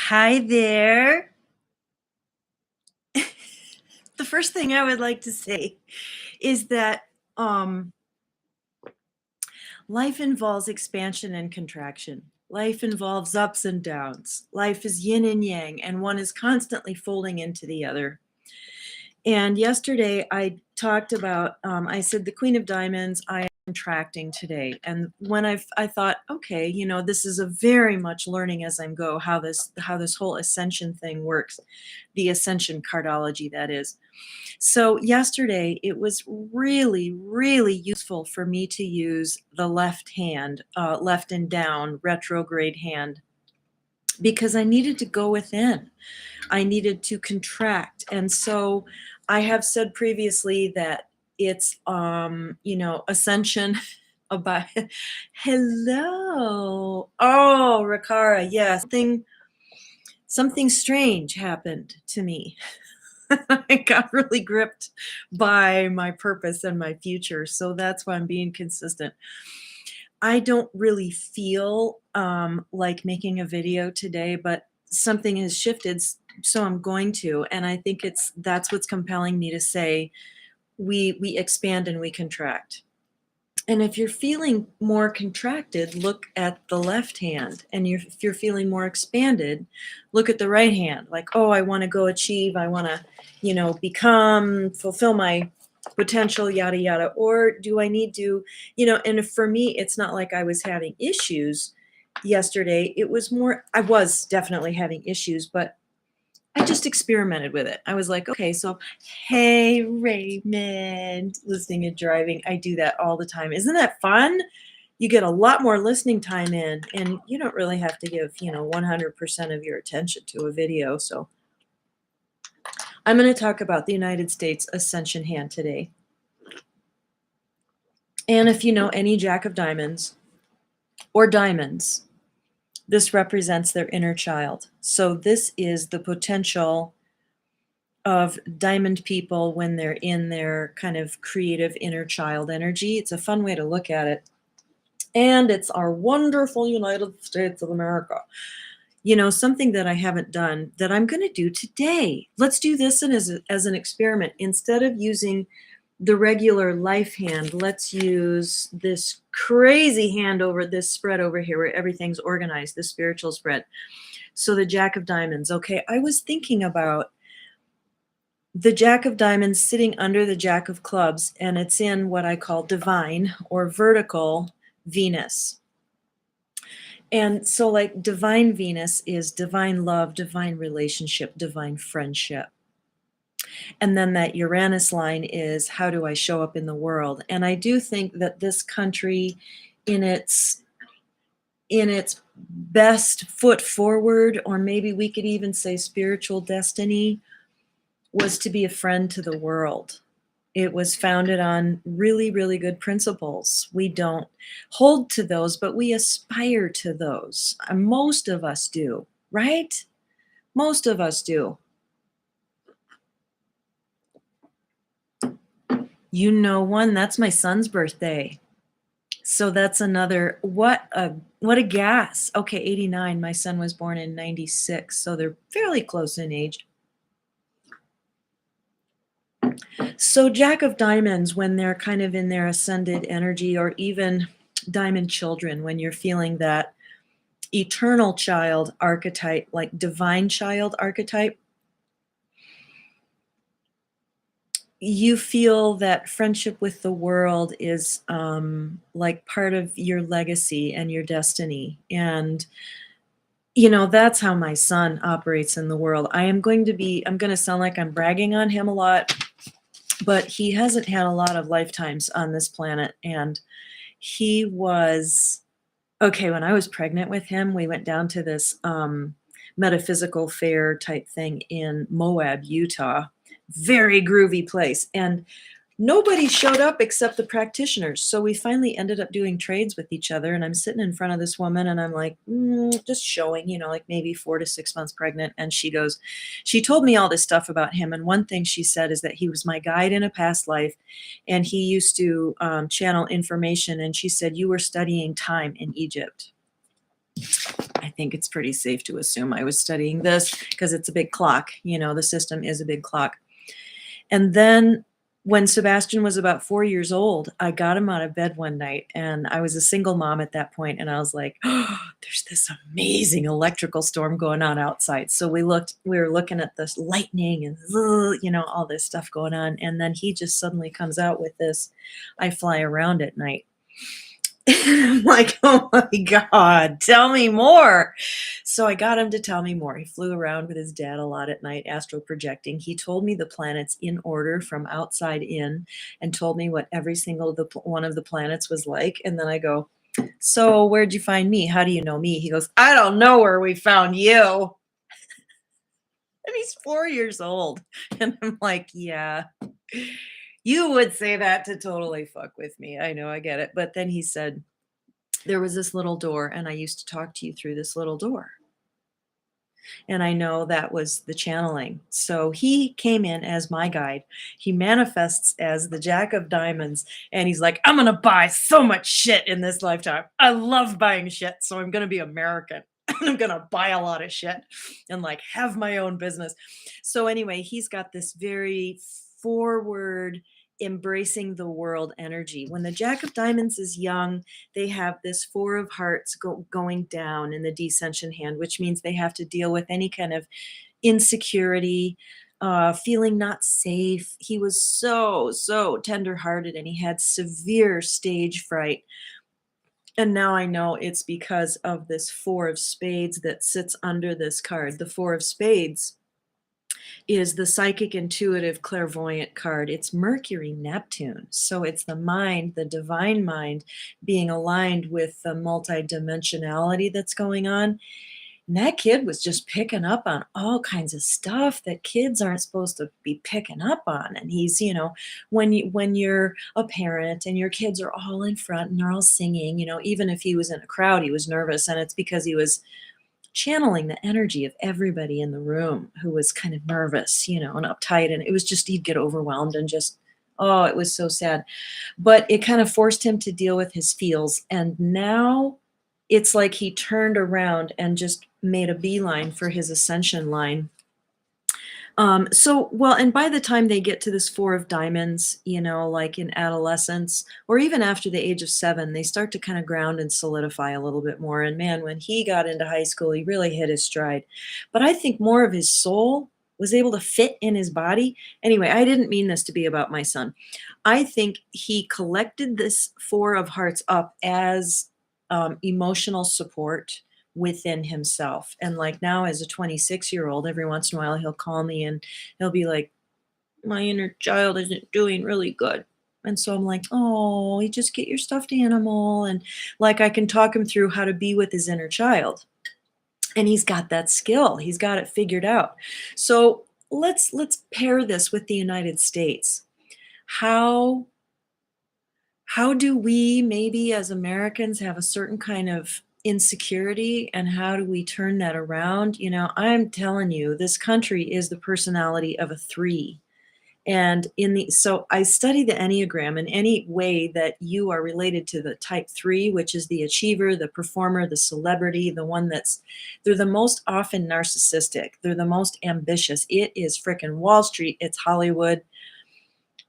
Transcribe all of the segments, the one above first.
Hi there. The first thing I would like to say is that um, life involves expansion and contraction. Life involves ups and downs. Life is yin and yang, and one is constantly folding into the other. And yesterday I talked about, I said the Queen of Diamonds, I am contracting today. And when I thought, okay, this is a very much learning as I go how this whole ascension thing works, the ascension cardology that is. So yesterday it was really, really useful for me to use the left hand, left and down retrograde hand, because I needed to go within. I needed to contract. And so I have said previously that it's ascension about hello. Oh, Rakara, yes. Something strange happened to me. I got really gripped by my purpose and my future. So that's why I'm being consistent. I don't really feel like making a video today, but something has shifted, so I'm going to. And I think that's what's compelling me to say we expand and we contract. And if you're feeling more contracted, look at the left hand. And if you're feeling more expanded, look at the right hand. Like, oh, I want to go achieve. I want to, become, fulfill my potential, yada, yada. Or do I need to, and for me, it's not like I was having issues yesterday. It was more, I was definitely having issues, but I just experimented with it. I was like, okay, so hey, Raymond, listening and driving. I do that all the time. Isn't that fun? You get a lot more listening time in, and you don't really have to give, 100% of your attention to a video. So I'm going to talk about the United States Ascension hand today. And if you know any Jack of Diamonds or diamonds, this represents their inner child. So this is the potential of diamond people when they're in their kind of creative inner child energy. It's a fun way to look at it. And it's our wonderful United States of America. Something that I haven't done that I'm going to do today. Let's do this as an experiment. Instead of using the regular life hand, let's use this crazy hand over this spread over here where everything's organized, the spiritual spread. So the Jack of Diamonds. Okay, I was thinking about the Jack of Diamonds sitting under the Jack of Clubs, and it's in what I call divine or vertical Venus. And so like divine Venus is divine love, divine relationship, divine friendship. And then that Uranus line is how do I show up in the world? And I do think that this country in its best foot forward, or maybe we could even say spiritual destiny, was to be a friend to the world. It was founded on really, really good principles. We don't hold to those, but we aspire to those. Most of us do, right? Most of us do. One, that's my son's birthday. So that's another, what a gas. Okay, 89. My son was born in 96, so they're fairly close in age. So Jack of Diamonds, when they're kind of in their ascended energy, or even Diamond Children, when you're feeling that eternal child archetype, like divine child archetype, you feel that friendship with the world is like part of your legacy and your destiny. And that's how my son operates in the world. I'm going to sound like I'm bragging on him a lot, but he hasn't had a lot of lifetimes on this planet. And he was, okay, when I was pregnant with him, we went down to this metaphysical fair type thing in Moab, Utah. Very groovy place. And nobody showed up except the practitioners. So we finally ended up doing trades with each other. And I'm sitting in front of this woman and I'm like, just showing, like maybe 4 to 6 months pregnant. And she told me all this stuff about him. And one thing she said is that he was my guide in a past life. And he used to channel information. And she said, you were studying time in Egypt. I think it's pretty safe to assume I was studying this because it's a big clock. The system is a big clock. And then when Sebastian was about 4 years old, I got him out of bed one night, and I was a single mom at that point, and I was like, oh, there's this amazing electrical storm going on outside. So we were looking at this lightning and, all this stuff going on. And then he just suddenly comes out with this, I fly around at night. I'm like, oh my God, tell me more. So I got him to tell me more. He flew around with his dad a lot at night, astral projecting. He told me the planets in order from outside in and told me what every single one of the planets was like. And then I go, so where'd you find me? How do you know me? He goes, I don't know where we found you. And he's 4 years old. And I'm like, yeah, you would say that to totally fuck with me. I know, I get it. But then he said, there was this little door, and I used to talk to you through this little door. And I know that was the channeling. So he came in as my guide. He manifests as the Jack of Diamonds. And he's like, I'm going to buy so much shit in this lifetime. I love buying shit. So I'm going to be American. And I'm going to buy a lot of shit and like have my own business. So anyway, he's got this very forward, embracing the world energy. When the Jack of Diamonds is young, they have this Four of Hearts going down in the descension hand, which means they have to deal with any kind of insecurity, feeling not safe. He was so tenderhearted, and he had severe stage fright. And now I know it's because of this Four of Spades that sits under this card. The Four of Spades is the psychic, intuitive, clairvoyant card. It's Mercury, Neptune. So it's the mind, the divine mind, being aligned with the multidimensionality that's going on. And that kid was just picking up on all kinds of stuff that kids aren't supposed to be picking up on. And he's, when you're a parent and your kids are all in front and they're all singing, even if he was in a crowd, he was nervous. And it's because he was channeling the energy of everybody in the room who was kind of nervous, and uptight. And it was just, he'd get overwhelmed and just, oh, it was so sad. But it kind of forced him to deal with his feels. And now it's like he turned around and just made a beeline for his ascension line. And by the time they get to this Four of Diamonds, like in adolescence, or even after the age of 7, they start to kind of ground and solidify a little bit more. And man, when he got into high school, he really hit his stride. But I think more of his soul was able to fit in his body. Anyway, I didn't mean this to be about my son. I think he collected this Four of Hearts up as emotional support within himself. And like now, as a 26-year-old, every once in a while he'll call me and he'll be like, my inner child isn't doing really good. And so I'm like, oh, you just get your stuffed animal. And like I can talk him through how to be with his inner child. And he's got that skill. He's got it figured out. So let's pair this with the United States. How do we, maybe as Americans, have a certain kind of insecurity, and how do we turn that around? I'm telling you, this country is the personality of a 3. And so I study the Enneagram in any way that you are related to the type 3, which is the achiever, the performer, the celebrity, the one they're the most often narcissistic. They're the most ambitious. It is frickin' Wall Street. It's Hollywood.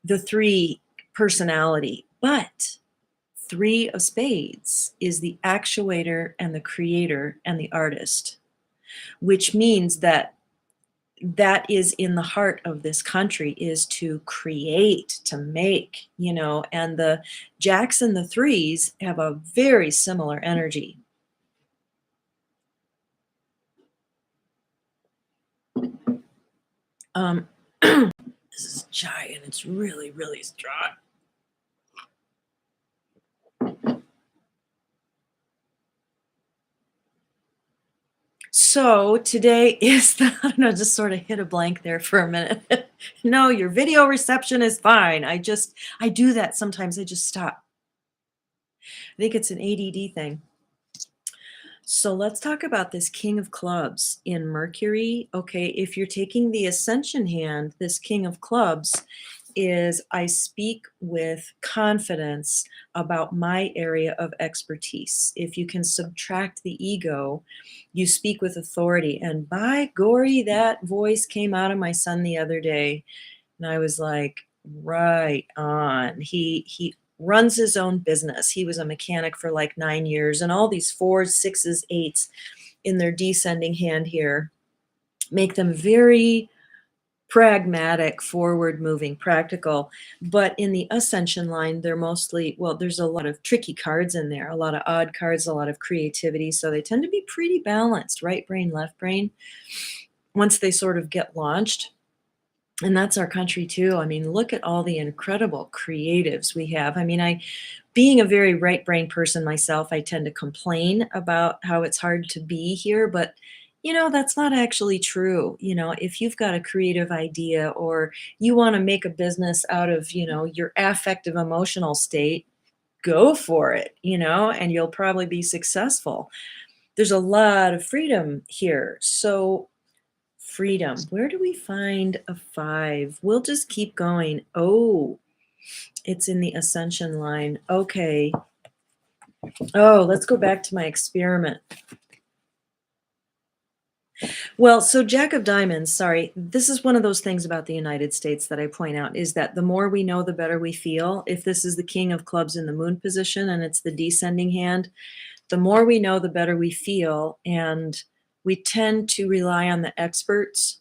The 3 personality. But 3 of Spades is the actuator and the creator and the artist, which means that is in the heart of this country, is to create, to make, and the Jacks and the 3s have a very similar energy. This is chai and it's really, really strong. So today is I don't know, just sort of hit a blank there for a minute. No, your video reception is fine. I do that sometimes. I just stop. I think it's an ADD thing. So let's talk about this King of Clubs in Mercury. Okay, if you're taking the Ascension hand, this King of Clubs is I speak with confidence about my area of expertise. If you can subtract the ego, you speak with authority. And by gory, that voice came out of my son the other day. And I was like, right on. He runs his own business. He was a mechanic for like 9 years, and all these fours, sixes, eights in their descending hand here make them very pragmatic, forward moving, practical. But in the ascension line, they're mostly, well, there's a lot of tricky cards in there, a lot of odd cards, a lot of creativity. So they tend to be pretty balanced, right brain, left brain, once they sort of get launched. And that's our country too. I mean, look at all the incredible creatives we have. I mean, being a very right brain person myself, I tend to complain about how it's hard to be here, but that's not actually true. If you've got a creative idea or you want to make a business out of, your affective emotional state, go for it, and you'll probably be successful. There's a lot of freedom here. So freedom. Where do we find a five? We'll just keep going. Oh, it's in the ascension line. Okay. Oh, let's go back to my experiment. Well, so Jack of Diamonds, sorry, this is one of those things about the United States that I point out is that the more we know, the better we feel. If this is the King of Clubs in the moon position and it's the descending hand, the more we know, the better we feel. And we tend to rely on the experts.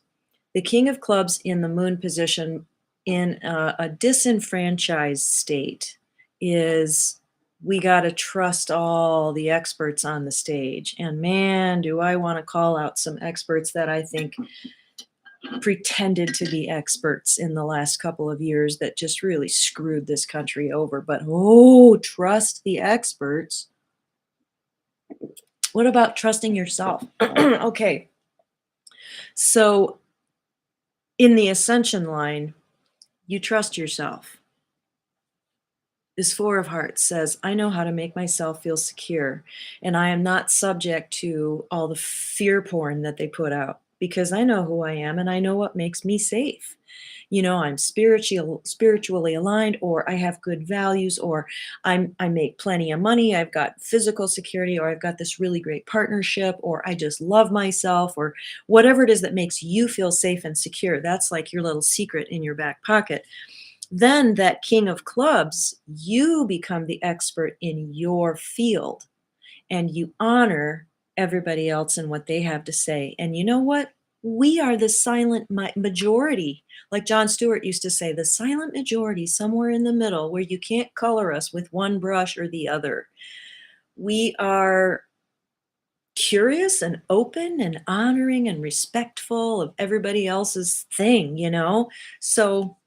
The King of Clubs in the moon position in a disenfranchised state is we got to trust all the experts on the stage. And man, do I want to call out some experts that I think pretended to be experts in the last couple of years that just really screwed this country over. But oh, trust the experts. What about trusting yourself? Okay. So in the ascension line, you trust yourself. This Four of Hearts says, I know how to make myself feel secure, and I am not subject to all the fear porn that they put out because I know who I am and I know what makes me safe. I'm spiritually aligned, or I have good values, or I make plenty of money, I've got physical security, or I've got this really great partnership, or I just love myself, or whatever it is that makes you feel safe and secure. That's like your little secret in your back pocket. Then that King of Clubs, you become the expert in your field and you honor everybody else and what they have to say. And you know what? We are the silent majority. Like John Stewart used to say, the silent majority, somewhere in the middle where you can't color us with one brush or the other. We are curious and open and honoring and respectful of everybody else's thing, So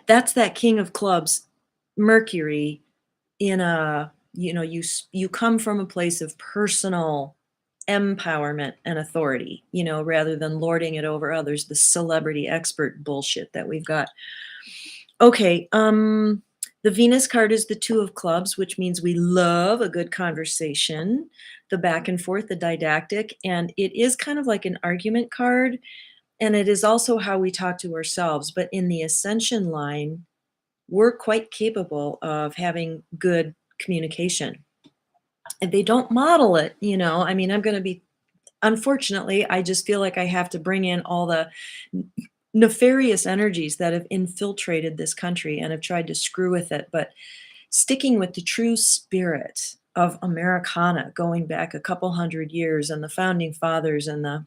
that's that King of Clubs, Mercury, in a, you come from a place of personal empowerment and authority, rather than lording it over others, the celebrity expert bullshit that we've got. Okay, the Venus card is the Two of Clubs, which means we love a good conversation, the back and forth, the didactic, and it is kind of like an argument card, and it is also how we talk to ourselves. But in the Ascension line, we're quite capable of having good communication. And they don't model it, I mean, I'm going to be, unfortunately, I just feel like I have to bring in all the nefarious energies that have infiltrated this country and have tried to screw with it. But sticking with the true spirit of Americana, going back a couple hundred years, and the founding fathers, and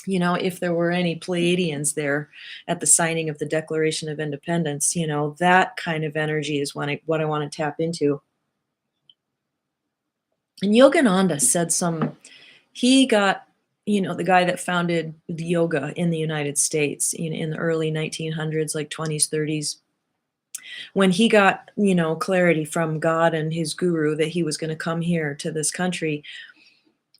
if there were any Pleiadians there at the signing of the Declaration of Independence, that kind of energy is what I want to tap into. And Yogananda said he got, the guy that founded the yoga in the United States in the early 1900s, like 20s, 30s, when he got, clarity from God and his guru that he was going to come here to this country,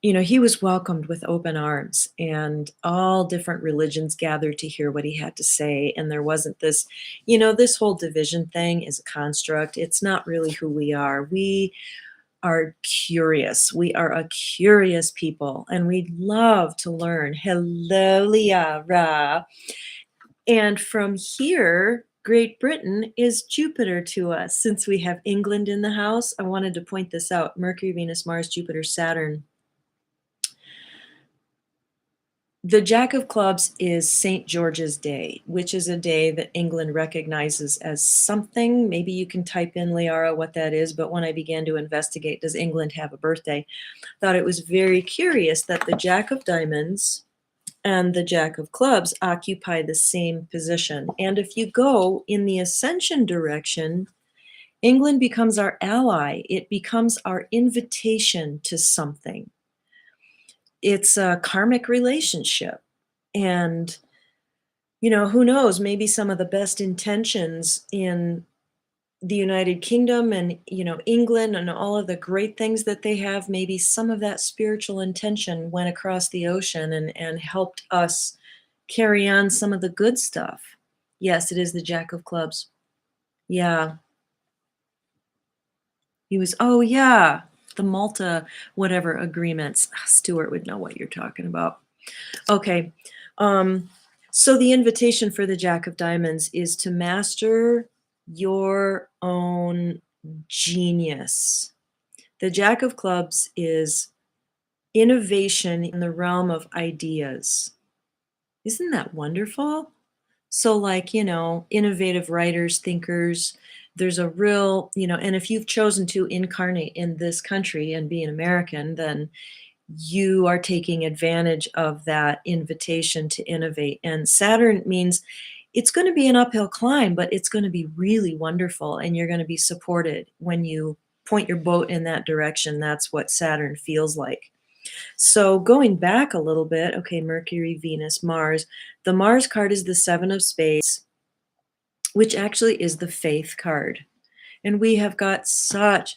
he was welcomed with open arms, and all different religions gathered to hear what he had to say. And there wasn't this, this whole division thing is a construct. It's not really who we are. We are curious. We are a curious people, and we love to learn. Hello, Liara. And from here, Great Britain is Jupiter to us. Since we have England in the house, I wanted to point this out. Mercury, Venus, Mars, Jupiter, Saturn. The Jack of Clubs is St. George's Day, which is a day that England recognizes as something. Maybe you can type in, Liara, what that is. But when I began to investigate, does England have a birthday? Thought it was very curious that the Jack of Diamonds and the Jack of Clubs occupy the same position. And if you go in the ascension direction, England becomes our ally. It becomes our invitation to something. It's a karmic relationship. And, who knows, maybe some of the best intentions in the United Kingdom and, England and all of the great things that they have, maybe some of that spiritual intention went across the ocean and helped us carry on some of the good stuff. Yes, it is the Jack of Clubs. Yeah. He was, oh yeah, the Malta whatever agreements. Stuart would know what you're talking about. Okay. Um, so the invitation for the Jack of Diamonds is to master your own genius. The Jack of Clubs is innovation in the realm of ideas. Isn't that wonderful? So, like, innovative writers, thinkers, there's a real, and if you've chosen to incarnate in this country and be an American, then you are taking advantage of that invitation to innovate. And Saturn means it's going to be an uphill climb, but it's going to be really wonderful. And you're going to be supported when you point your boat in that direction. That's what Saturn feels like. So going back a little bit, okay, Mercury, Venus, Mars. The Mars card is the Seven of Spades, which actually is the faith card. And we have got such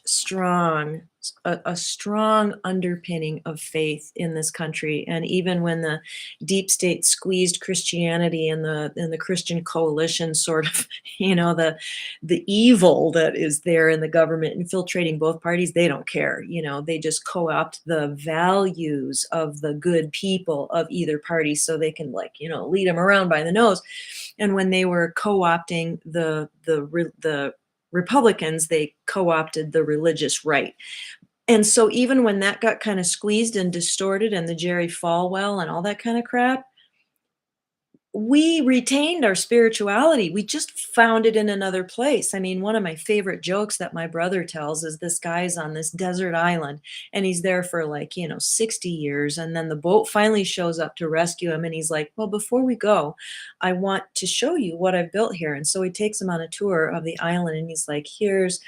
a strong underpinning of faith in this country. And even when the deep state squeezed Christianity and the Christian coalition sort of, the evil that is there in the government infiltrating both parties, they don't care. They just co-opt the values of the good people of either party so they can lead them around by the nose. And when they were co-opting the Republicans, they co-opted the religious right. And so even when that got kind of squeezed and distorted and the Jerry Falwell and all that kind of crap, we retained our spirituality. We just found it in another place. I mean, one of my favorite jokes that my brother tells is this guy's on this desert island and he's there for 60 years. And then the boat finally shows up to rescue him. And he's like, well, before we go, I want to show you what I've built here. And so he takes him on a tour of the island and he's like, here's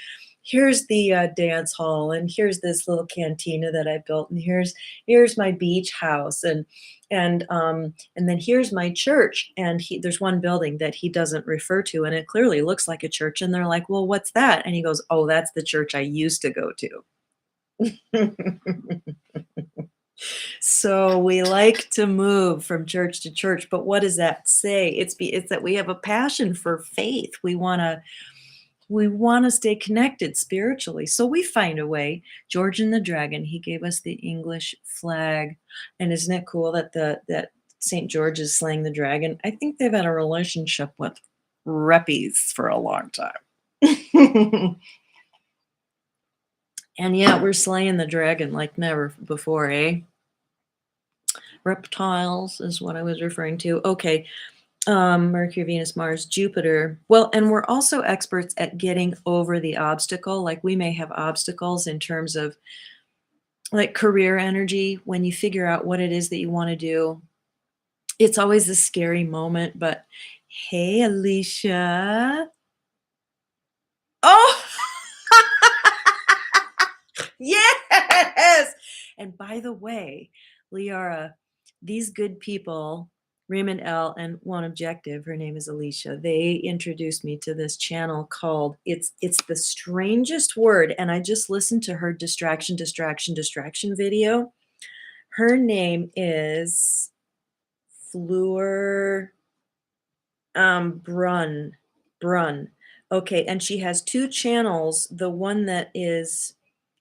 the dance hall, and here's this little cantina that I built, and here's my beach house, and then here's my church. And there's one building that he doesn't refer to, and it clearly looks like a church. And they're like, well, what's that? And he goes, oh, that's the church I used to go to. So we like to move from church to church, but what does that say? It's that we have a passion for faith. We want to stay connected spiritually. So we find a way. George and the Dragon, he gave us the English flag. And isn't it cool that St. George is slaying the dragon? I think they've had a relationship with reppies for a long time. And yeah, we're slaying the dragon like never before, eh? Reptiles is what I was referring to. Okay. Mercury, Venus, Mars, Jupiter. Well, and we're also experts at getting over the obstacle. Like we may have obstacles in terms of career energy. When you figure out what it is that you want to do, it's always a scary moment. But hey, Alicia. Oh, yes. And by the way, Liara, these good people, Raymond L. and One Objective, her name is Alicia, they introduced me to this channel called It's the Strangest Word. And I just listened to her distraction video. Her name is Fleur Brunn. Okay, and she has two channels. The one that is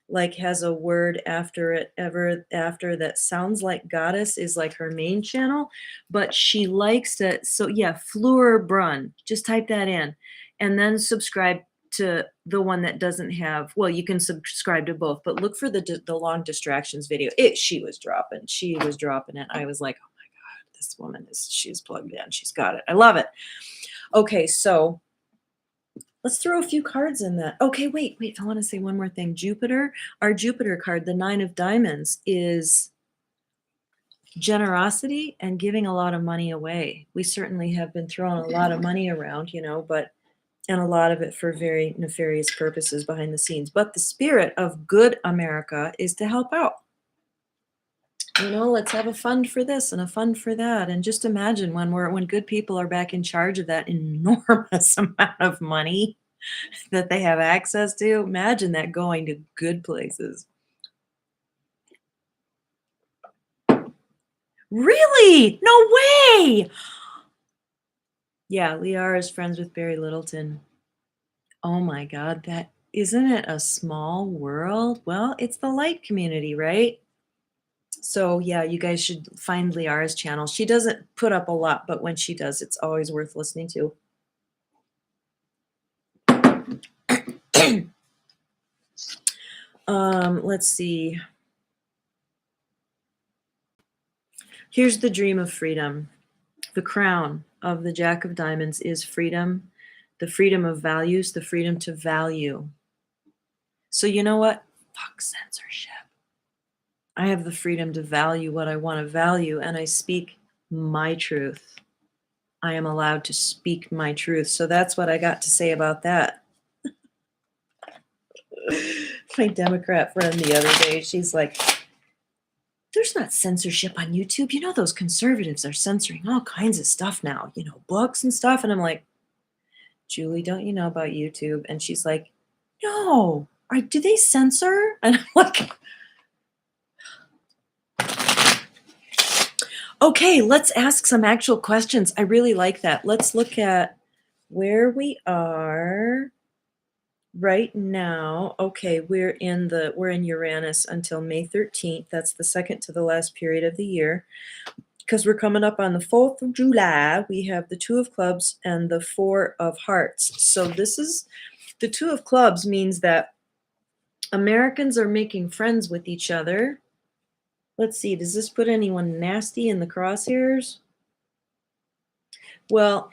like has a word after it ever after that sounds like goddess is like her main channel, but she likes it. So yeah, Fleur Brun. Just type that in and then subscribe to the one that doesn't have, well, you can subscribe to both, but look for the long distractions video. She was dropping it. I was like, oh my God, this woman she's plugged in. She's got it. I love it. Okay, so let's throw a few cards in that. Okay, wait. I want to say one more thing. Jupiter, our Jupiter card, the 9 of diamonds, is generosity and giving a lot of money away. We certainly have been throwing a lot of money around, but and a lot of it for very nefarious purposes behind the scenes. But the spirit of good America is to help out. Let's have a fund for this and a fund for that. And just imagine when good people are back in charge of that enormous amount of money that they have access to. Imagine that going to good places. Really? No way. Yeah, Liara is friends with Barry Littleton. Oh my God, that isn't it a small world? Well, it's the light community, right? So yeah, you guys should find Liara's channel. She doesn't put up a lot, but when she does, it's always worth listening to. Let's see. Here's the dream of freedom. The crown of the Jack of Diamonds is freedom, the freedom of values, the freedom to value. So you know what? Fuck censorship. I have the freedom to value what I want to value, and I speak my truth. I am allowed to speak my truth. So that's what I got to say about that. My Democrat friend the other day, she's like, there's not censorship on YouTube. Those conservatives are censoring all kinds of stuff now, books and stuff. And I'm like, Julie, don't you know about YouTube? And she's like, no, do they censor? And I'm like, okay, let's ask some actual questions. I really like that. Let's look at where we are right now. Okay, we're in Uranus until May 13th. That's the second to the last period of the year. Because we're coming up on the 4th of July, we have the 2 of clubs and the 4 of hearts. So this is the 2 of clubs means that Americans are making friends with each other. Let's see, does this put anyone nasty in the crosshairs? Well,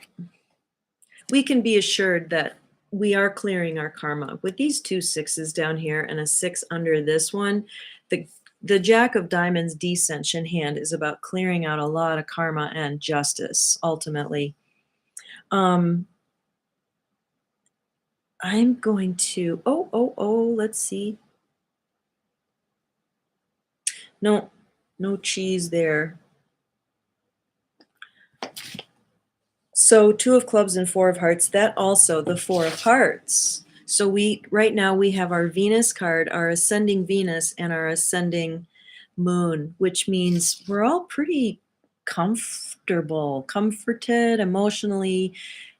we can be assured that we are clearing our karma. With these 2 6s down here and a 6 under this one, the Jack of Diamonds descension hand is about clearing out a lot of karma and justice, ultimately. I'm going to, let's see. No cheese there. So 2 of clubs and 4 of hearts, that also the 4 of hearts. So right now we have our Venus card, our ascending Venus and our ascending moon, which means we're all pretty comforted emotionally.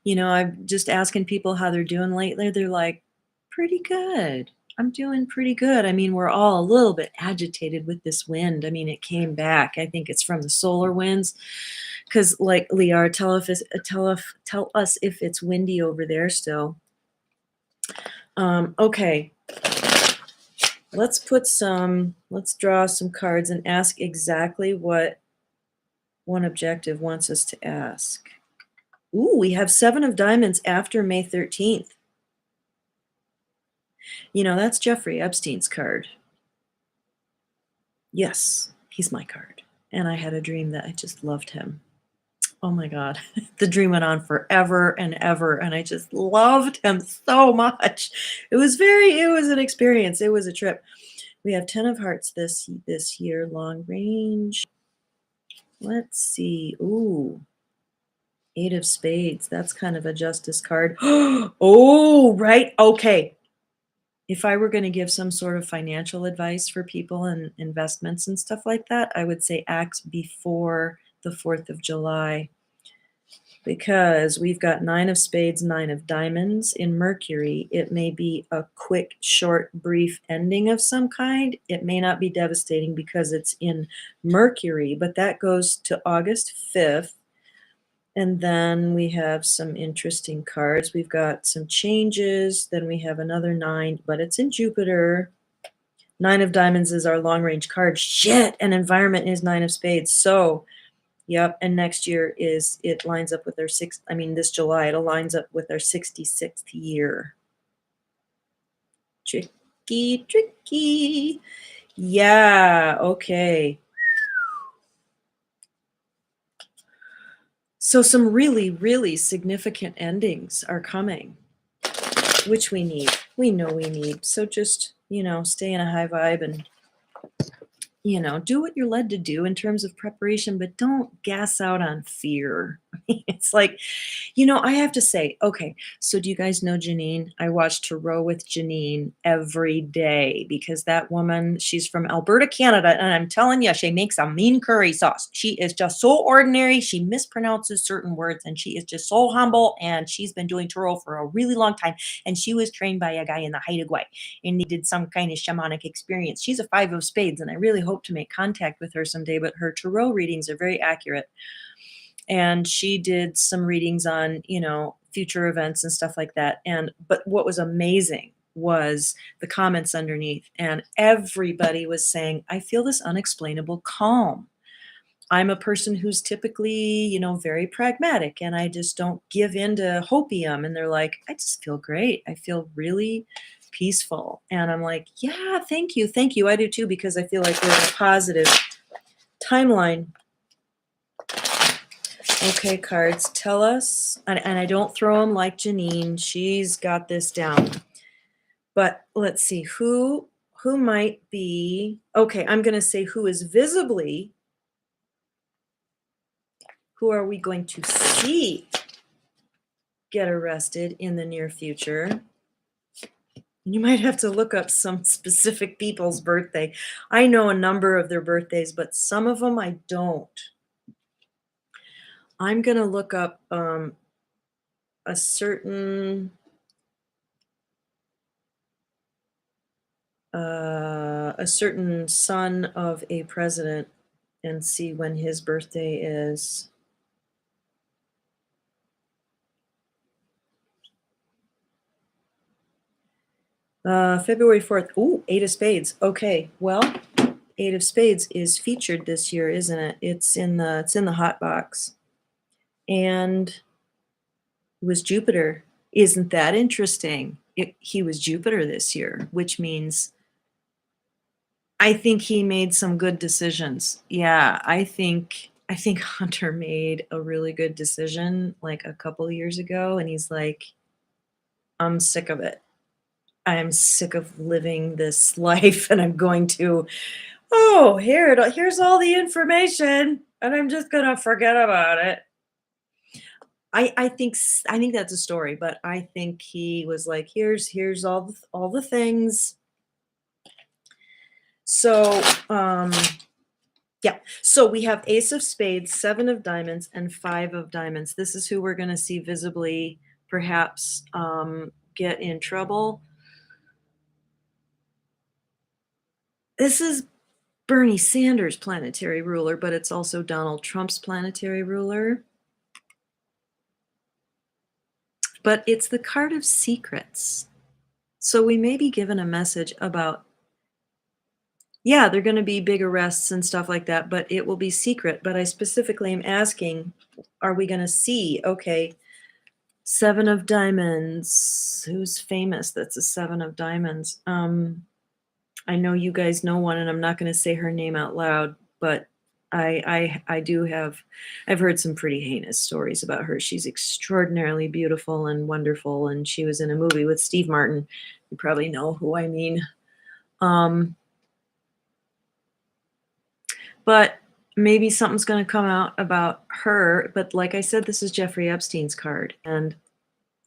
I'm just asking people how they're doing lately. They're like, pretty good. I'm doing pretty good. I mean, we're all a little bit agitated with this wind. I mean, it came back. I think it's from the solar winds. Because, like, Liar, tell us if it's windy over there still. Okay. Let's draw some cards and ask exactly what one objective wants us to ask. Ooh, we have 7 of diamonds after May 13th. That's Jeffrey Epstein's card. Yes, he's my card. And I had a dream that I just loved him. Oh my God. The dream went on forever and ever, and I just loved him so much. It was an experience. It was a trip. We have 10 of hearts this year, long range. Let's see. Ooh. 8 of spades. That's kind of a justice card. Oh, right. Okay. If I were going to give some sort of financial advice for people and investments and stuff like that, I would say act before the 4th of July. because we've got 9 of spades, 9 of diamonds in Mercury. It may be a quick, short, brief ending of some kind. It may not be devastating because it's in Mercury, but that goes to August 5th. And then we have some interesting cards. We've got some changes. Then we have another 9, but it's in Jupiter. 9 of diamonds is our long range card. Shit! And environment is 9 of spades. So, yep. And next year it lines up with our this July, it aligns up with our 66th year. Tricky, tricky. Yeah. Okay. So some really, really significant endings are coming, which we need. We know we need. So just, stay in a high vibe and, do what you're led to do in terms of preparation, but don't gas out on fear. It's like, I have to say, okay, so do you guys know Janine? I watched her row with Janine every day because that woman, she's from Alberta, Canada, and I'm telling you, she makes a mean curry sauce. She is just so ordinary. She mispronounces certain words, and she is just so humble, and she's been doing Turo for a really long time, and she was trained by a guy in the Haida Gwaii, and they did some kind of shamanic experience. She's a 5 of spades, and I really hope to make contact with her someday, but her Tarot readings are very accurate. And she did some readings on, future events and stuff like that. But what was amazing was the comments underneath, and everybody was saying, I feel this unexplainable calm. I'm a person who's typically, very pragmatic, and I just don't give in to hopium. And they're like, I just feel great. I feel really peaceful. And I'm like, yeah, thank you. Thank you. I do too, because I feel like we're in a positive timeline. Okay, cards, tell us, and I don't throw them like Janine. She's got this down. But let's see, who might be, okay, I'm going to say who is visibly, who are we going to see get arrested in the near future? You might have to look up some specific people's birthday. I know a number of their birthdays, but some of them I don't. I'm going to look up a certain son of a president and see when his birthday is. February 4th. Ooh, 8 of spades. Okay, well, 8 of spades is featured this year, isn't it? It's in the hot box. And it was Jupiter. Isn't that interesting? He was Jupiter this year, which means I think he made some good decisions. Yeah, I think Hunter made a really good decision like a couple years ago, and he's like, I'm sick of it. I'm sick of living this life, and I'm going to, here's all the information, and I'm just gonna forget about it. I think that's a story, but I think he was like, here's all the things. So, yeah. So we have Ace of Spades, 7 of Diamonds, and 5 of Diamonds. This is who we're going to see visibly, perhaps, get in trouble. This is Bernie Sanders' planetary ruler, but it's also Donald Trump's planetary ruler. But it's the card of secrets. So we may be given a message about, yeah, they're going to be big arrests and stuff like that, but it will be secret. But I specifically am asking, are we going to see, okay, 7 of Diamonds, who's famous that's a 7 of Diamonds? I know you guys know one, and I'm not going to say her name out loud, but I do have, I've heard some pretty heinous stories about her. She's extraordinarily beautiful and wonderful, and she was in a movie with Steve Martin. You probably know who I mean. But maybe something's going to come out about her. But like I said, this is Jeffrey Epstein's card, and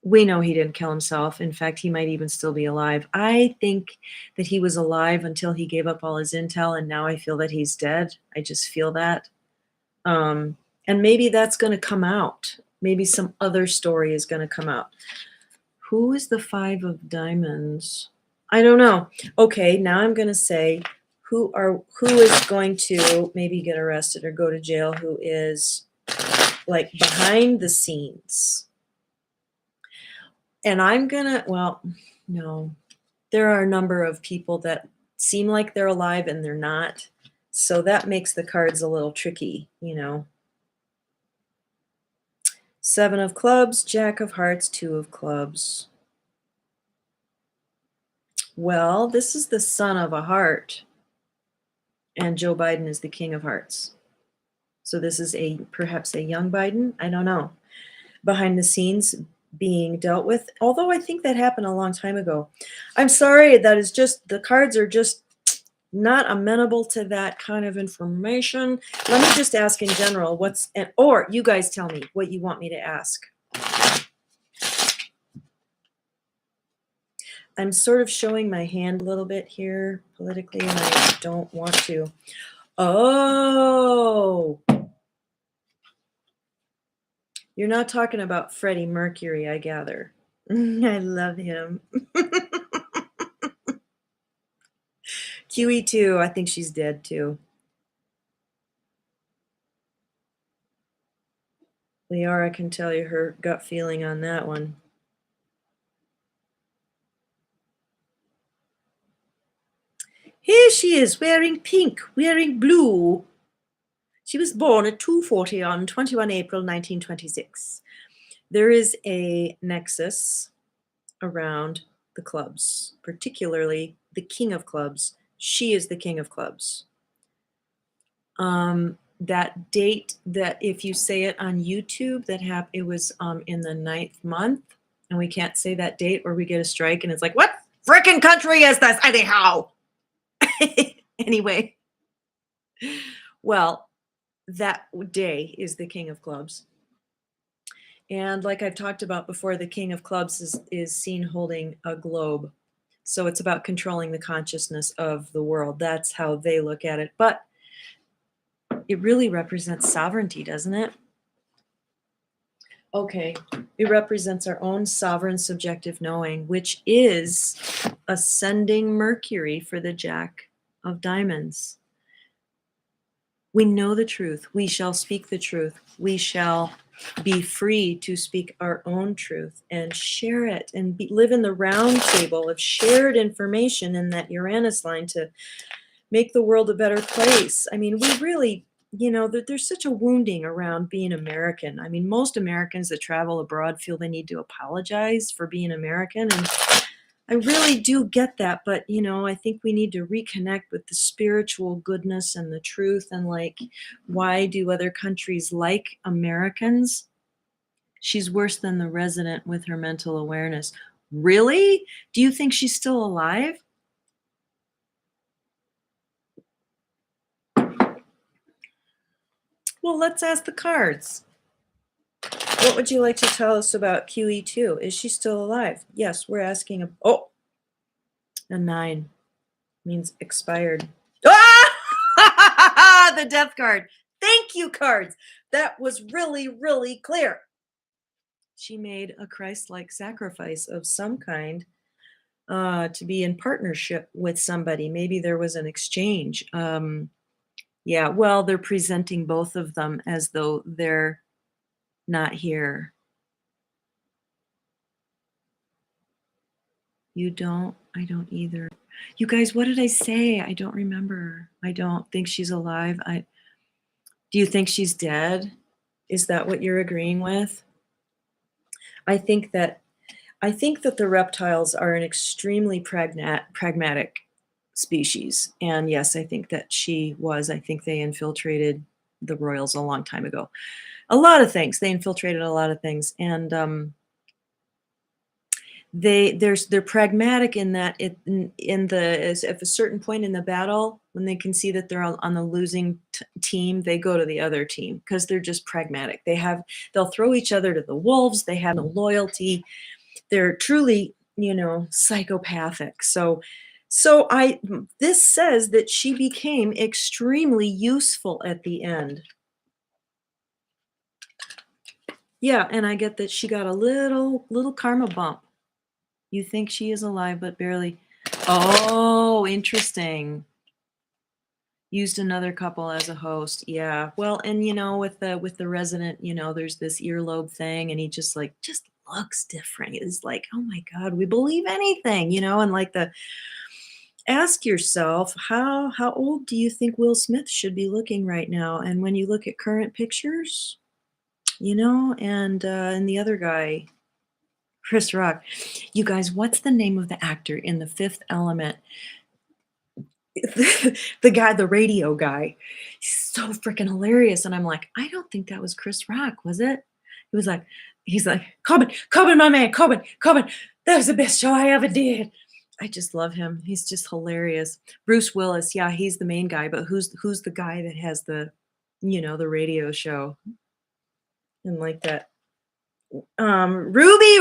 we know he didn't kill himself. In fact, he might even still be alive. I think that he was alive until he gave up all his intel, and now I feel that he's dead. I just feel that. And maybe that's going to come out. Maybe some other story is going to come out. Who is the 5 of diamonds? I don't know. Okay, now I'm going to say who is going to maybe get arrested or go to jail, who is like behind the scenes. And I'm going to, well, no. There are a number of people that seem like they're alive and they're not. So that makes the cards a little tricky, you know. 7 of clubs, Jack of hearts, 2 of clubs. Well, this is the son of a heart, and Joe Biden is the king of hearts. So this is perhaps a young Biden. I don't know. Behind the scenes being dealt with, although I think that happened a long time ago. I'm sorry, that is just, the cards are just not amenable to that kind of information. Let me just ask in general, or you guys tell me what you want me to ask. I'm sort of showing my hand a little bit here politically, and I don't want to. Oh, you're not talking about Freddie Mercury, I gather. I love him. QE2, I think she's dead too. Liara can tell you her gut feeling on that one. Here she is, wearing pink, wearing blue. She was born at 2:40 on 21 April 1926. There is a nexus around the clubs, particularly the king of clubs. She is the king of clubs. That date, that if you say it on YouTube, it was in the 9th month, and we can't say that date or we get a strike, and it's like, what freaking country is this anyhow? Anyway, well, that day is the king of clubs. And like I've talked about before, the king of clubs is seen holding a globe. So it's about controlling the consciousness of the world. That's how they look at it. But it really represents sovereignty, doesn't it? Okay, it represents our own sovereign subjective knowing, which is ascending Mercury for the Jack of Diamonds. We know the truth. We shall speak the truth. We shall be free to speak our own truth and share it and live in the round table of shared information in that Uranus line to make the world a better place. I mean, we really, there's such a wounding around being American. I mean, most Americans that travel abroad feel they need to apologize for being American, and I really do get that, but I think we need to reconnect with the spiritual goodness and the truth, and like, why do other countries like Americans? She's worse than the resident with her mental awareness. Really? Do you think she's still alive? Well, let's ask the cards. What would you like to tell us about QE2? Is she still alive? Yes, we're asking. A 9 means expired. Ah! The death card. Thank you, cards. That was really, really clear. She made a Christ-like sacrifice of some kind to be in partnership with somebody. Maybe there was an exchange. Yeah, well, they're presenting both of them as though they're not here. You don't? I don't either. You guys, what did I say? I don't remember. I don't think she's alive. Do you think she's dead? Is that what you're agreeing with? I think that the reptiles are an extremely pragmatic species. And yes, I think that she was. I think they infiltrated the royals a long time ago. A lot of things. They infiltrated a lot of things. And they're pragmatic in that at a certain point in the battle, when they can see that they're on the losing team, they go to the other team because they're just pragmatic. They'll throw each other to the wolves. They have no loyalty. They're truly, psychopathic. So this says that she became extremely useful at the end. Yeah, and I get that she got a little karma bump. You think she is alive, but barely. Oh, interesting. Used another couple as a host. Yeah. Well, and with the resident, there's this earlobe thing, and he just looks different. It's like, oh my God, we believe anything, and like the ask yourself, how old do you think Will Smith should be looking right now? And when you look at current pictures, and the other guy, Chris Rock. You guys, what's the name of the actor in The Fifth Element? The guy, the radio guy. He's so freaking hilarious, and I'm like, "I don't think that was Chris Rock, was it?" He was like he's like, "Coben, my man, Coben, that was the best show I ever did." I just love him. He's just hilarious. Bruce Willis, yeah, he's the main guy, but who's the guy that has the radio show and like that? Ruby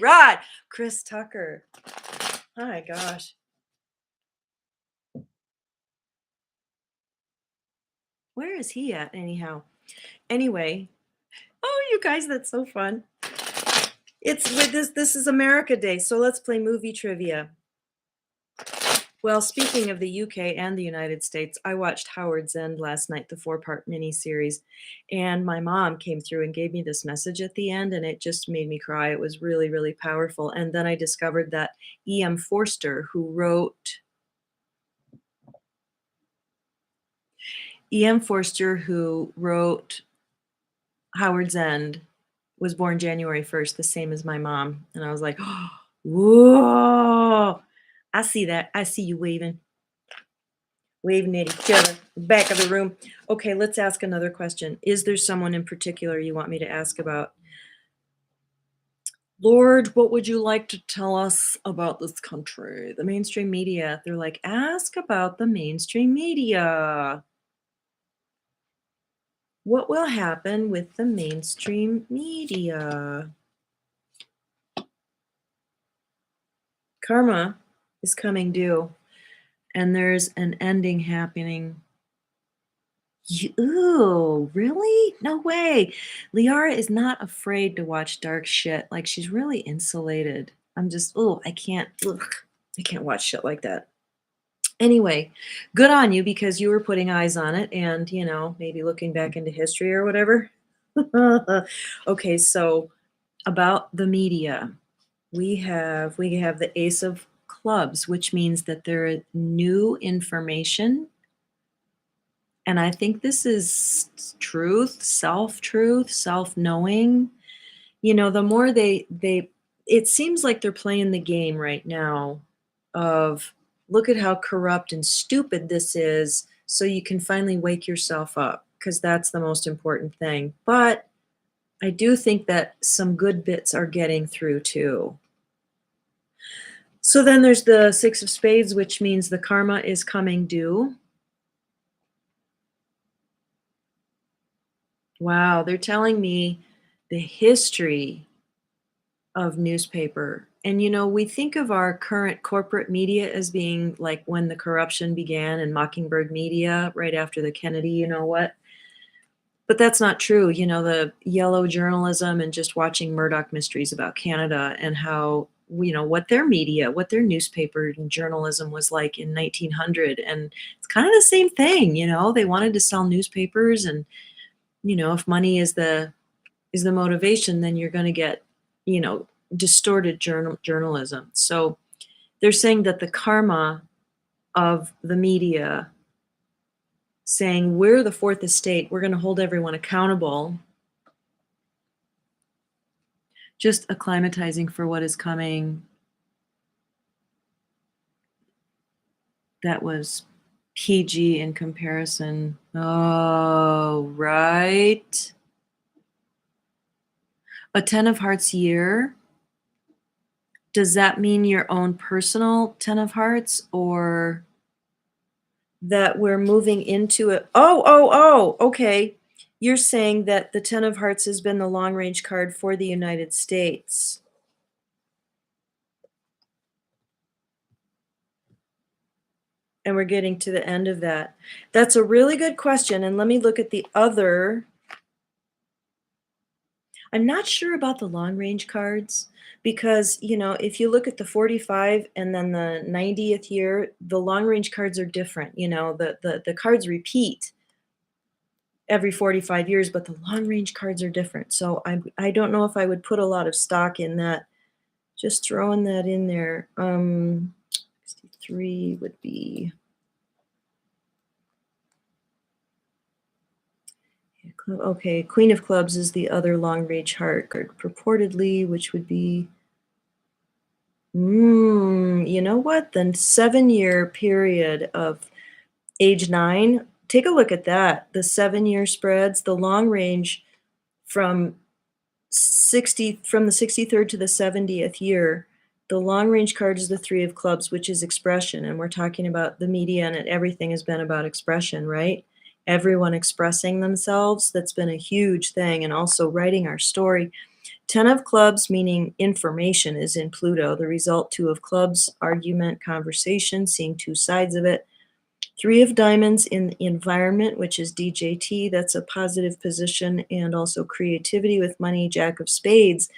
Rod, Chris Tucker. Oh my gosh. Where is he at anyhow? Anyway, oh, you guys, that's so fun. It's with this is America Day, so let's play movie trivia. Well, speaking of the UK and the United States, I watched Howard's End last night, the four-part miniseries, and my mom came through and gave me this message at the end, and it just made me cry. It was really, really powerful. And then I discovered that E.M. Forster, who wrote E.M. Forster, who wrote Howard's End, was born January 1st, the same as my mom. And I was like, whoa, I see that. I see you waving at each other, back of the room. Okay, let's ask another question. Is there someone in particular you want me to ask about? Lord, what would you like to tell us about this country? The mainstream media. They're like, ask about the mainstream media. What will happen with the mainstream media? Karma is coming due, and there's an ending happening. Ooh, really? No way. Liara is not afraid to watch dark shit. Like, she's really insulated. I'm just, oh, I can't watch shit like that. Anyway, good on you because you were putting eyes on it and, maybe looking back into history or whatever. Okay, so about the media. We have the Ace of Clubs, which means that there is new information, and I think this is truth, self-truth, self-knowing. The more they it seems like they're playing the game right now of look at how corrupt and stupid this is, so you can finally wake yourself up, because that's the most important thing. But I do think that some good bits are getting through too. So then there's the Six of Spades, which means the karma is coming due. Wow, they're telling me the history of newspaper. And we think of our current corporate media as being like when the corruption began in Mockingbird Media right after the Kennedy, what? But that's not true. The yellow journalism and just watching Murdoch mysteries about Canada and how, what their media, what their newspaper and journalism was like in 1900. And it's kind of the same thing. They wanted to sell newspapers, and, if money is the motivation, then you're going to get, distorted journalism. So they're saying that the karma of the media saying we're the fourth estate, we're going to hold everyone accountable, just acclimatizing for what is coming. That was PG in comparison. Oh, right. A 10 of hearts year. Does that mean your own personal 10 of hearts, or that we're moving into it? Oh, okay. You're saying that the 10 of hearts has been the long range card for the United States. And we're getting to the end of that. That's a really good question. And let me look at the other I'm not sure about the long range cards because, if you look at the 45 and then the 90th year, the long range cards are different. The cards repeat every 45 years, but the long range cards are different. So I don't know if I would put a lot of stock in that. Just throwing that in there. 63 would be okay. Queen of Clubs is the other long range heart card, purportedly, which would be you know what? Then 7-year period of age 9. Take a look at that. The 7-year spreads, the long range from from the 63rd to the 70th year. The long range card is the 3 of clubs, which is expression, and we're talking about the media, and everything has been about expression, right? Everyone expressing themselves, that's been a huge thing, and also writing our story. 10 of clubs, meaning information, is in Pluto. The result, 2 of clubs, argument, conversation, seeing two sides of it. 3 of diamonds in the environment, which is DJT. That's a positive position, and also creativity with money. Jack of spades,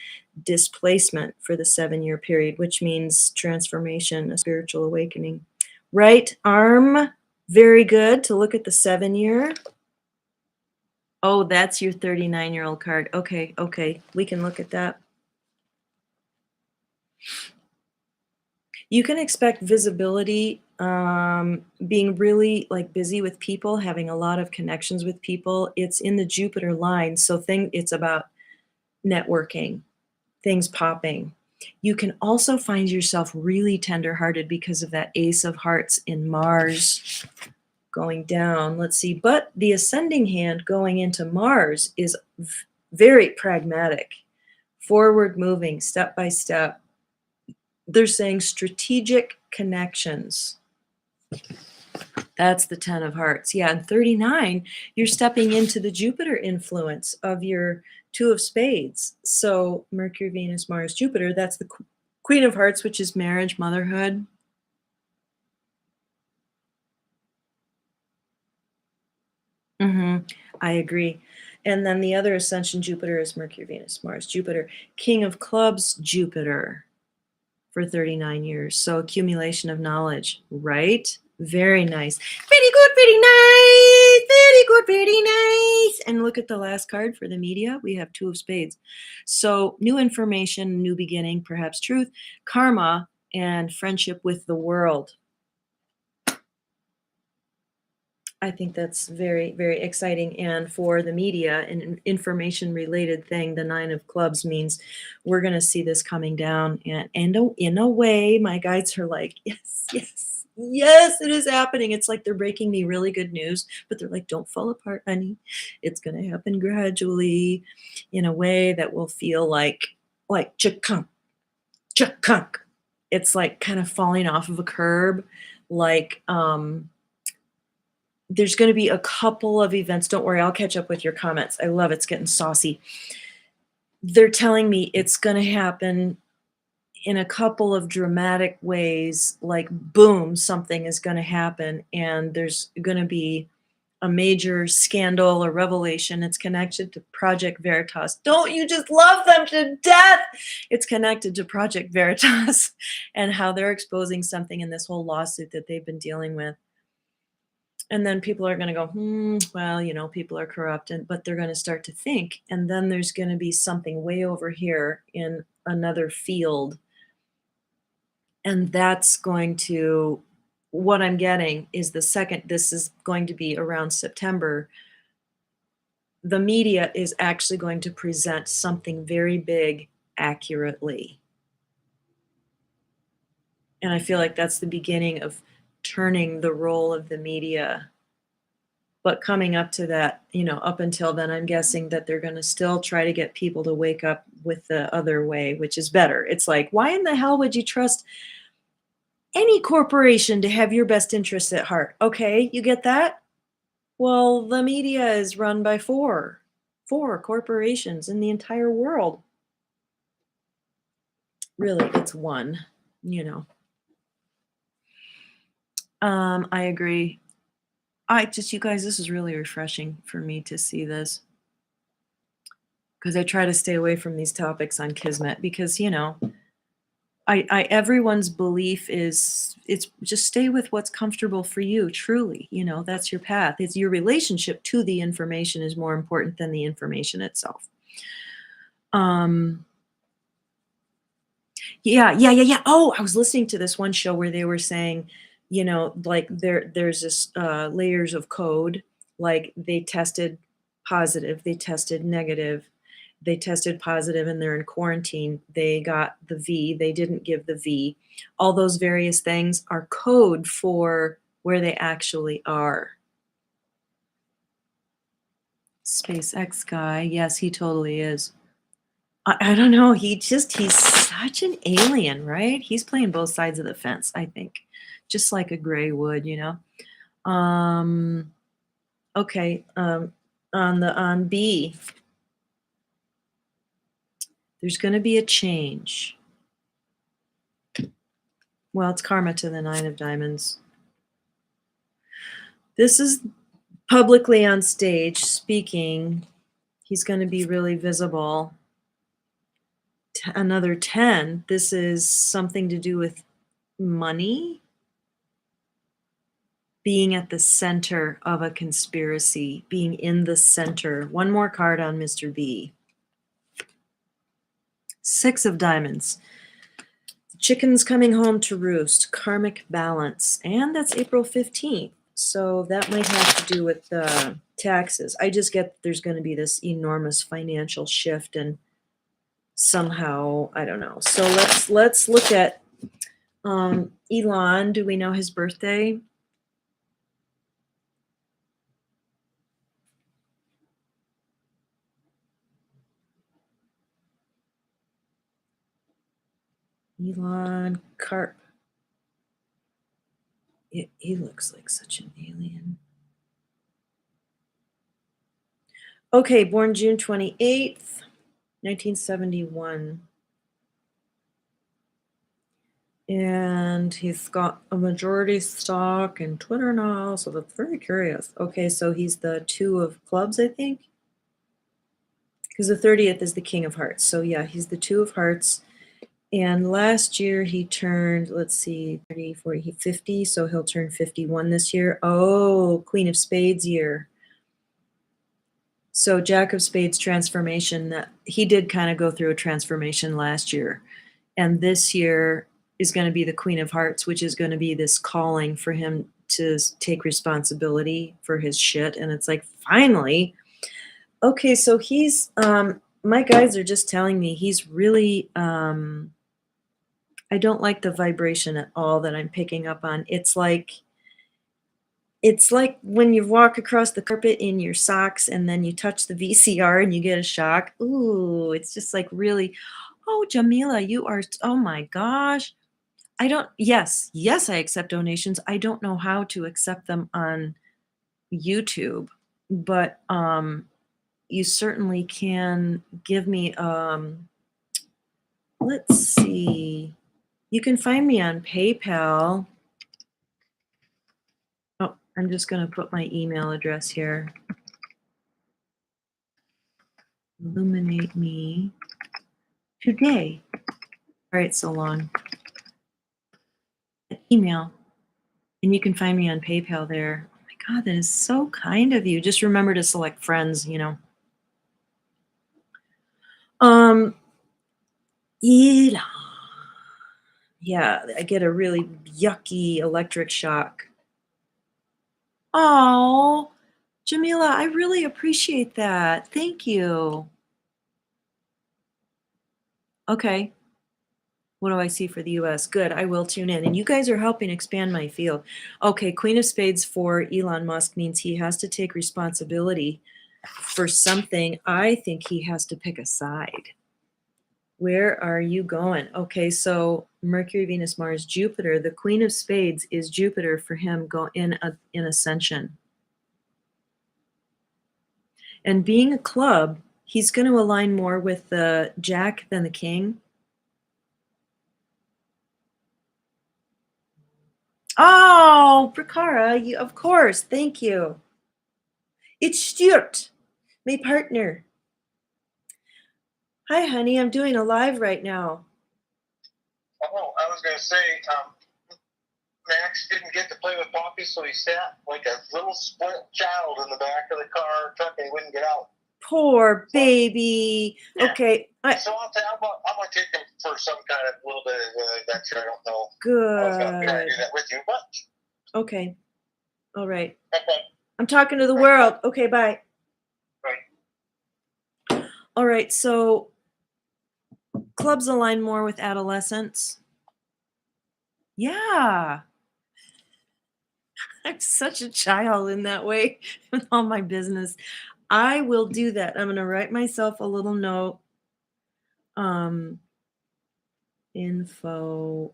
displacement for the 7-year period, which means transformation, a spiritual awakening. Right arm, very good to look at the 7-year. Oh, that's your 39-year-old card. Okay, we can look at that. You can expect visibility, being really like busy with people, having a lot of connections with people. It's in the Jupiter line, so it's about networking, things popping. You can also find yourself really tenderhearted because of that Ace of Hearts in Mars going down. Let's see, but the ascending hand going into Mars is very pragmatic, forward moving, step by step. They're saying strategic connections. That's the 10 of hearts. Yeah, and 39, you're stepping into the Jupiter influence of your 2 of spades. So Mercury, Venus, Mars, Jupiter, that's the Queen of Hearts, which is marriage, motherhood. I agree. And then the other ascension Jupiter is Mercury, Venus, Mars, Jupiter. King of clubs, Jupiter for 39 years. So accumulation of knowledge, right? Very nice. Very good, very nice. Very good, very nice. And look at the last card for the media. We have 2 of spades. So new information, new beginning, perhaps truth, karma, and friendship with the world. I think that's very, very exciting. And for the media, an information related thing, the 9 of clubs means we're going to see this coming down. And in a way, my guides are like, yes, yes, yes, it is happening. It's like they're breaking me really good news, but they're like, don't fall apart, honey. It's going to happen gradually in a way that will feel like chakunk, chakunk. It's like kind of falling off of a curb, like, there's going to be a couple of events. Don't worry, I'll catch up with your comments. I love it's getting saucy. They're telling me it's going to happen in a couple of dramatic ways, like boom, something is going to happen, and there's going to be a major scandal or revelation. It's connected to Project Veritas. Don't you just love them to death? It's connected to Project Veritas and how they're exposing something in this whole lawsuit that they've been dealing with. And then people are going to go, well, people are corrupt, but they're going to start to think. And then there's going to be something way over here in another field. And that's going to, what I'm getting is this is going to be around September. The media is actually going to present something very big accurately. And I feel like that's the beginning of turning the role of the media. But coming up to that, up until then, I'm guessing that they're going to still try to get people to wake up with the other way, which is better. It's like, why in the hell would you trust any corporation to have your best interests at heart? Okay, you get that? Well, the media is run by four corporations in the entire world. Really, it's one, you know. I agree. You guys, this is really refreshing for me to see this. because I try to stay away from these topics on Kismet because, I everyone's belief is it's just stay with what's comfortable for you, truly, that's your path. It's your relationship to the information is more important than the information itself. Um, yeah. Oh, I was listening to this one show where they were saying, like there's this layers of code, like they tested positive, they tested negative, they tested positive and they're in quarantine. They got the V, they didn't give the V. All those various things are code for where they actually are. SpaceX guy, yes, he totally is. I don't know. He's such an alien, right? He's playing both sides of the fence, I think. Just like a gray would. Um, okay. On B, there's gonna be a change. Well, it's karma to the 9 of diamonds. This is publicly on stage speaking. He's gonna be really visible. Another 10. This is something to do with money. Being at the center of a conspiracy, being in the center. One more card on Mr. B. 6 of diamonds. Chickens coming home to roost, karmic balance, and that's April 15th. So that might have to do with taxes. I just get there's going to be this enormous financial shift, and somehow I don't know. So let's look at Elon. Do we know his birthday? Elon Carp. He looks like such an alien. Okay, born June 28th, 1971. And he's got a majority stock in Twitter now, so that's very curious. Okay, so he's the 2 of clubs, I think. Because the 30th is the King of Hearts. So yeah, he's the 2 of Hearts. And last year he turned, let's see, 30, 40, 50, so he'll turn 51 this year. Oh, Queen of Spades year. So Jack of Spades transformation, that he did kind of go through a transformation last year. And this year is going to be the Queen of Hearts, which is going to be this calling for him to take responsibility for his shit. And it's like, finally. Okay, so he's my guys are just telling me he's really I don't like the vibration at all that I'm picking up on. It's like when you walk across the carpet in your socks and then you touch the VCR and you get a shock. Ooh, it's just like really, oh, Jamila, you are, oh my gosh. Yes, I accept donations. I don't know how to accept them on YouTube, but you certainly can give me, let's see. You can find me on PayPal. Oh, I'm just going to put my email address here. Illuminate me today. All right, so long. Email. And you can find me on PayPal there. Oh my God, that is so kind of you. Just remember to select friends. Um, Elon. Yeah, I get a really yucky electric shock. Oh, Jamila, I really appreciate that. Thank you. Okay. What do I see for the US? Good, I will tune in. And you guys are helping expand my field. Okay, Queen of Spades for Elon Musk means he has to take responsibility for something. I think he has to pick a side. Where are you going? Okay, so Mercury, Venus, Mars, Jupiter. The Queen of Spades is Jupiter for him go in ascension. And being a club, he's going to align more with the Jack than the King. Oh, Prakara, of course. Thank you. It's Stuart, my partner. Hi, honey. I'm doing a live right now. Oh, I was going to say, Max didn't get to play with Poppy, so he sat like a little spoiled child in the back of the car truck and he wouldn't get out. Poor baby. Yeah. Okay. So I'm going to take him for some kind of little bit of adventure. I don't know. Good. I was going to try to do that with you, but. Okay. All right. Okay. I'm talking to the world. Okay, bye. Right. All right. So clubs align more with adolescents. Yeah. I'm such a child in that way with all my business. I will do that. I'm going to write myself a little note. Info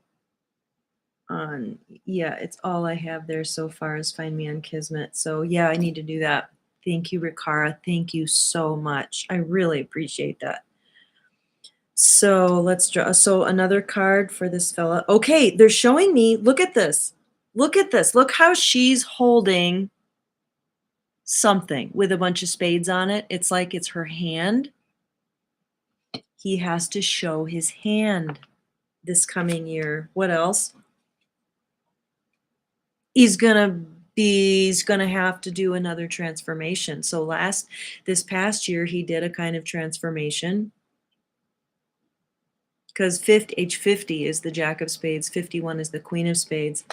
on, yeah, it's all I have there so far is find me on Kismet. So yeah, I need to do that. Thank you, Rikara. Thank you so much. I really appreciate that. So let's draw. So another card for this fella. Okay, they're showing me. Look at this. Look at this. Look how she's holding something with a bunch of spades on it. It's like it's her hand. He has to show his hand this coming year. What else? He's gonna have to do another transformation. So this past year he did a kind of transformation because age 50 is the Jack of Spades, 51 is the Queen of Spades.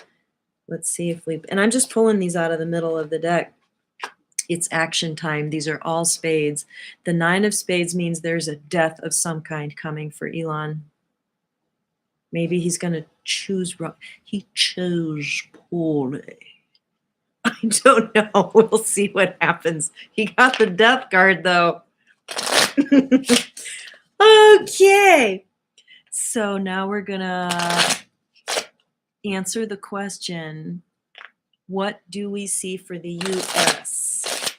Let's see if and I'm just pulling these out of the middle of the deck. It's action time. These are all spades. The 9 of Spades means there's a death of some kind coming for Elon. Maybe he's going to choose wrong. He chose poorly. I don't know. We'll see what happens. He got the death card, though. Okay. So now we're going to answer the question, what do we see for the U.S.?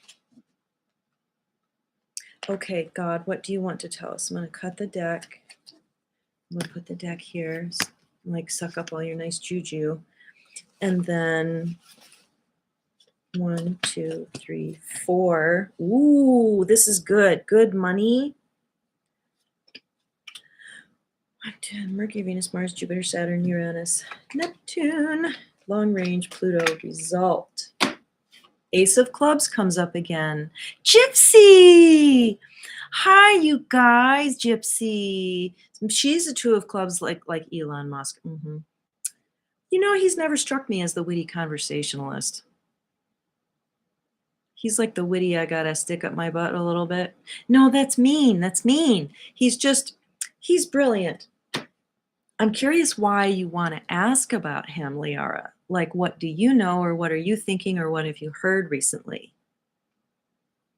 Okay, God, what do you want to tell us? I'm going to cut the deck. I'm going to put the deck here, like suck up all your nice juju. And then 1, 2, 3, 4. Ooh, this is good. Good money. 1, 2, Mercury, Venus, Mars, Jupiter, Saturn, Uranus, Neptune, long range, Pluto, result. Ace of Clubs comes up again. Gypsy! Hi, you guys, Gypsy. She's a 2 of Clubs like Elon Musk. You know, he's never struck me as the witty conversationalist. He's like the witty, I gotta stick up my butt a little bit. No, that's mean. That's mean. He's brilliant. I'm curious why you want to ask about him, Liara. Like, what do you know, or what are you thinking, or what have you heard recently?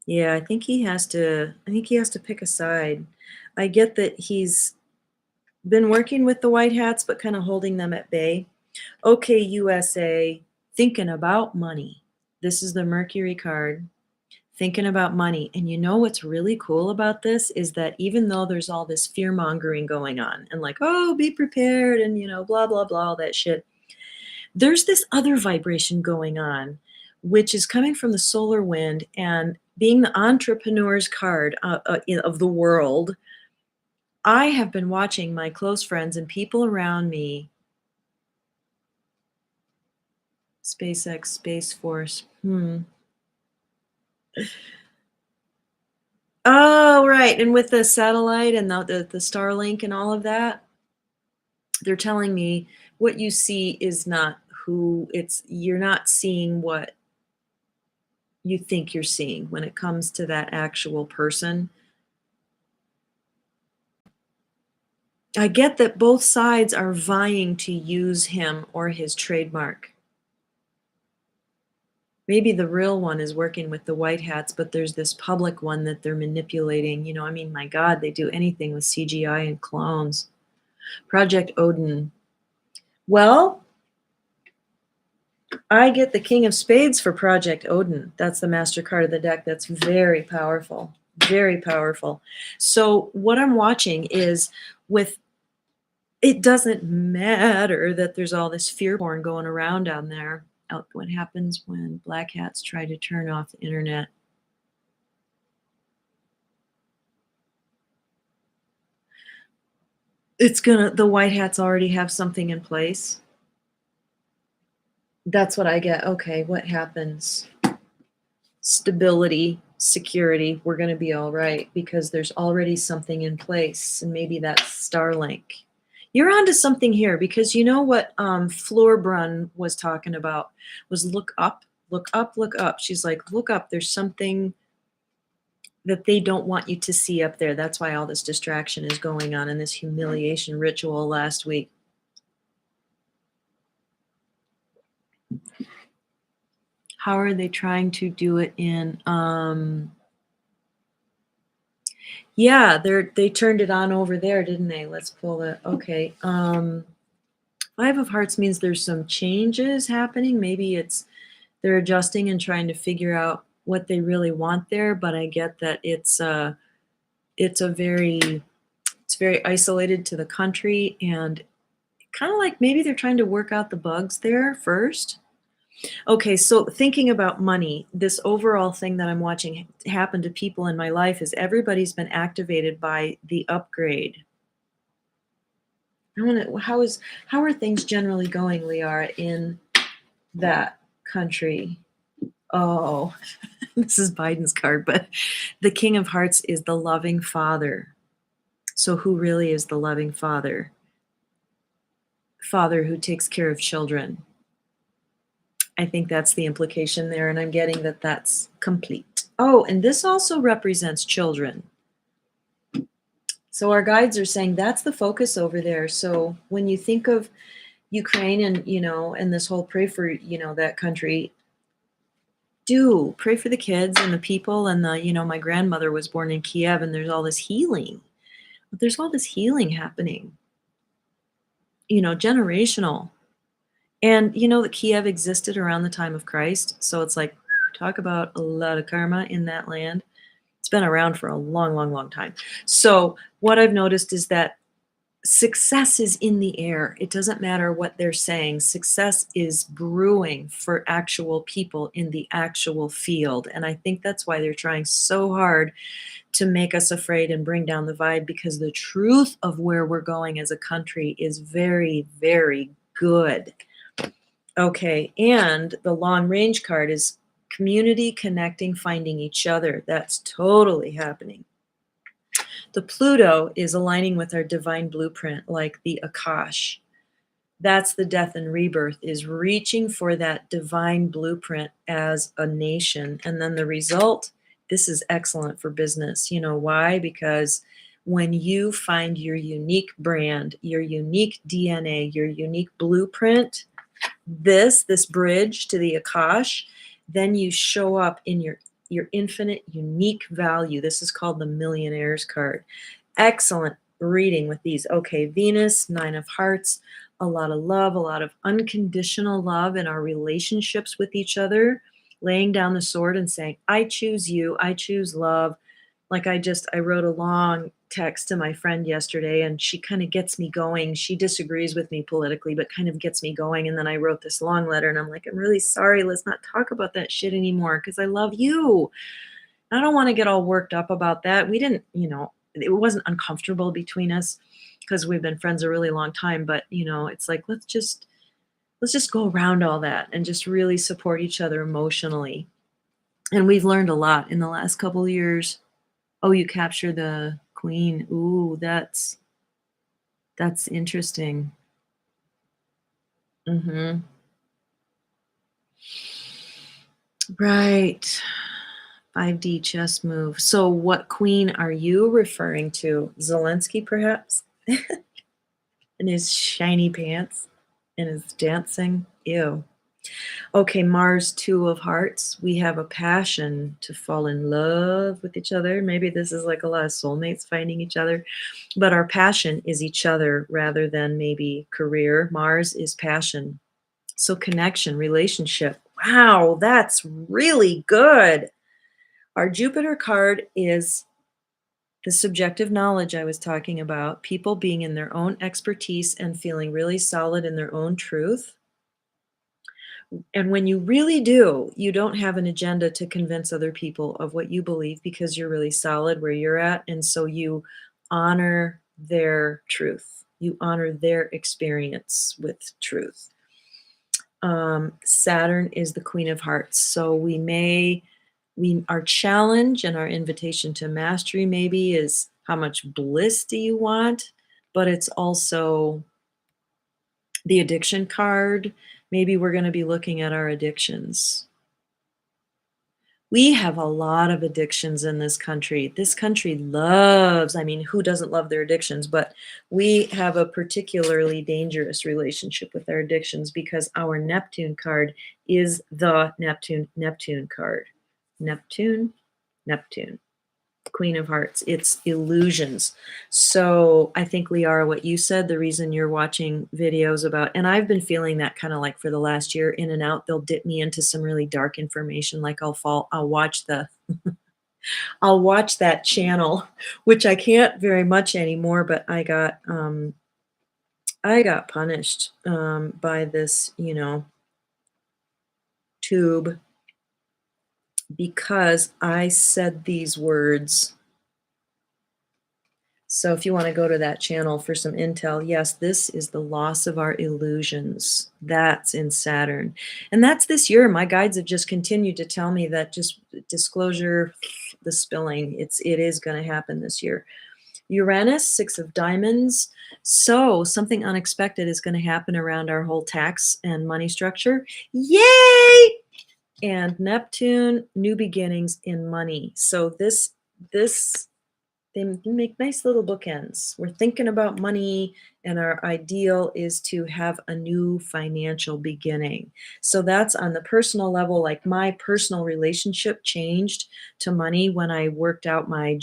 Yeah, I think he has to pick a side. I get that he's been working with the White Hats, but kind of holding them at bay. Okay, USA, thinking about money. This is the Mercury card. Thinking about money. And you know what's really cool about this is that even though there's all this fear mongering going on and like, oh, be prepared and, you know, blah, blah, blah, all that shit, there's this other vibration going on, which is coming from the solar wind and being the entrepreneur's card of the world. I have been watching my close friends and people around me. SpaceX, Space Force. Oh, right. And with the satellite and the Starlink and all of that, they're telling me what you see is not you're not seeing what you think you're seeing when it comes to that actual person. I get that both sides are vying to use him or his trademark. Maybe the real one is working with the White Hats, but there's this public one that they're manipulating. You know, I mean, my God, they do anything with CGI and clones. Project Odin. Well, I get the King of Spades for Project Odin. That's the master card of the deck. That's very powerful. Very powerful. So what I'm watching is it doesn't matter that there's all this fear porn going around down there. What happens when black hats try to turn off the internet? the white hats already have something in place. That's what I get. Okay, what happens? Stability, security, we're gonna be all right because there's already something in place, and maybe that's Starlink. You're onto something here because you know what, Florbrun was talking about was look up, look up, look up. She's like, "Look up, there's something that they don't want you to see up there." That's why all this distraction is going on in this humiliation ritual last week. How are they trying to do it in, yeah, they turned it on over there, didn't they? Let's pull it. Okay. 5 of hearts means there's some changes happening. Maybe it's they're adjusting and trying to figure out what they really want there, but I get that it's a very it's very isolated to the country and kind of like maybe they're trying to work out the bugs there first. Okay, so thinking about money, this overall thing that I'm watching happen to people in my life is everybody's been activated by the upgrade. I wanna how are things generally going, Liara, in that country? Oh, this is Biden's card, but the King of Hearts is the loving father. So who really is the loving father? Father who takes care of children. I think that's the implication there, and I'm getting that that's complete. Oh, and this also represents children. So our guides are saying that's the focus over there. So when you think of Ukraine and, and this whole pray for, that country, do pray for the kids and the people and my grandmother was born in Kiev and there's all this healing. But there's all this healing happening, generational. And that Kiev existed around the time of Christ. So it's like, talk about a lot of karma in that land. It's been around for a long, long, long time. So what I've noticed is that success is in the air. It doesn't matter what they're saying. Success is brewing for actual people in the actual field. And I think that's why they're trying so hard to make us afraid and bring down the vibe because the truth of where we're going as a country is very, very good. Okay, and the long range card is community, connecting, finding each other. That's totally happening. The Pluto is aligning with our divine blueprint, like the Akash. That's the death and rebirth, is reaching for that divine blueprint as a nation. And then the result, this is excellent for business. You know why? Because when you find your unique brand, your unique DNA, your unique blueprint, this bridge to the Akash, then you show up in your infinite unique value. This is called the Millionaire's card. Excellent reading with these. Okay, Venus, 9 of Hearts, a lot of love, a lot of unconditional love in our relationships with each other, laying down the sword and saying, I choose you, I choose love. Like I wrote a long text to my friend yesterday and she kind of gets me going. She disagrees with me politically, but kind of gets me going. And then I wrote this long letter and I'm like, I'm really sorry. Let's not talk about that shit anymore because I love you. I don't want to get all worked up about that. We didn't, it wasn't uncomfortable between us because we've been friends a really long time. But, it's like, let's just go around all that and just really support each other emotionally. And we've learned a lot in the last couple of years. Oh, you capture the queen. Ooh, that's interesting. Mhm. Right. 5D chess move. So what queen are you referring to? Zelensky, perhaps? In his shiny pants and his dancing? Ew. Okay, Mars, 2 of Hearts. We have a passion to fall in love with each other. Maybe this is like a lot of soulmates finding each other, but our passion is each other rather than maybe career. Mars is passion. So connection, relationship. Wow, that's really good. Our Jupiter card is the subjective knowledge I was talking about, people being in their own expertise and feeling really solid in their own truth. And when you really do, you don't have an agenda to convince other people of what you believe because you're really solid where you're at. And so you honor their truth. You honor their experience with truth. Saturn is the Queen of Hearts. So our challenge and our invitation to mastery maybe is how much bliss do you want? But it's also the addiction card. Maybe we're going to be looking at our addictions. We have a lot of addictions in this country. This country loves, I mean, who doesn't love their addictions? But we have a particularly dangerous relationship with our addictions because our Neptune card is the Neptune card. Neptune, Neptune. Queen of Hearts. It's illusions. So I think, Liara, what you said, the reason you're watching videos about, and I've been feeling that kind of like for the last year, in and out, they'll dip me into some really dark information. Like I'll watch I'll watch that channel, which I can't very much anymore, but I got punished by this, tube because I said these words. So if you want to go to that channel for some intel, yes, this is the loss of our illusions. That's in Saturn. And that's this year. My guides have just continued to tell me that, just disclosure, the spilling, it is going to happen this year. Uranus, 6 of diamonds. So something unexpected is going to happen around our whole tax and money structure. Yay! And Neptune, new beginnings in money. So this they make nice little bookends. We're thinking about money, and our ideal is to have a new financial beginning. So that's on the personal level. Like my personal relationship changed to money when I worked out my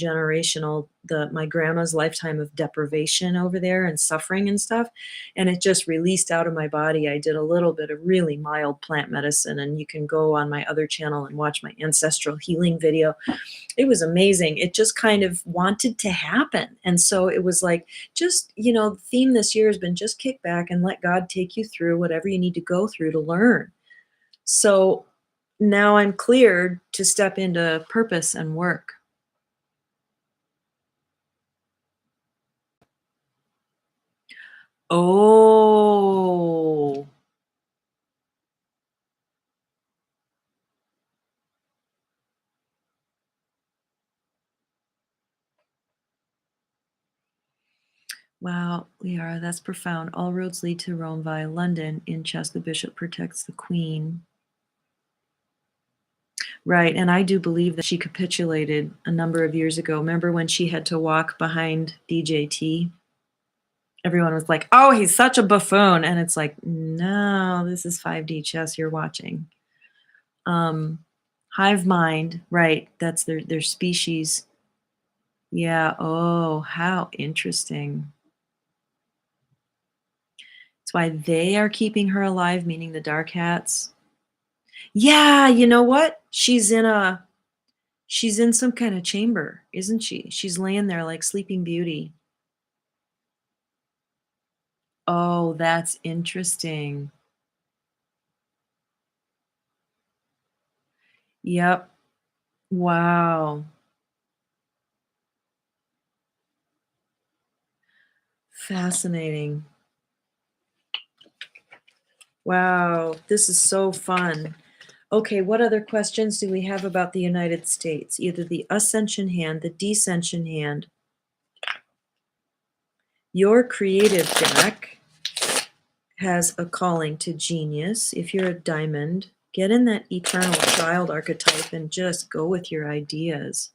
my grandma's lifetime of deprivation over there and suffering and stuff. And it just released out of my body. I did a little bit of really mild plant medicine, and you can go on my other channel and watch my ancestral healing video. It was amazing. It just kind of wanted to happen. And so it was like, just, the theme this year has been just kick back and let God take you through whatever you need to go through to learn. So now I'm cleared to step into purpose and work. Oh, wow, Liara, that's profound. All roads lead to Rome via London. In chess, the bishop protects the queen. Right, and I do believe that she capitulated a number of years ago. Remember when she had to walk behind DJT? Everyone was like, "Oh, he's such a buffoon," and it's like, no, this is 5D chess you're watching. Hive mind, right? That's their species. Yeah. Oh, how interesting. That's why they are keeping her alive, meaning the dark hats. Yeah, you know what? She's in some kind of chamber, isn't she? She's laying there like Sleeping Beauty. Oh, that's interesting. Yep. Wow. Fascinating. Wow, this is so fun. Okay, what other questions do we have about the United States? Either the ascension hand, the descension hand. Your creative deck has a calling to genius. If you're a diamond, get in that eternal child archetype and just go with your ideas.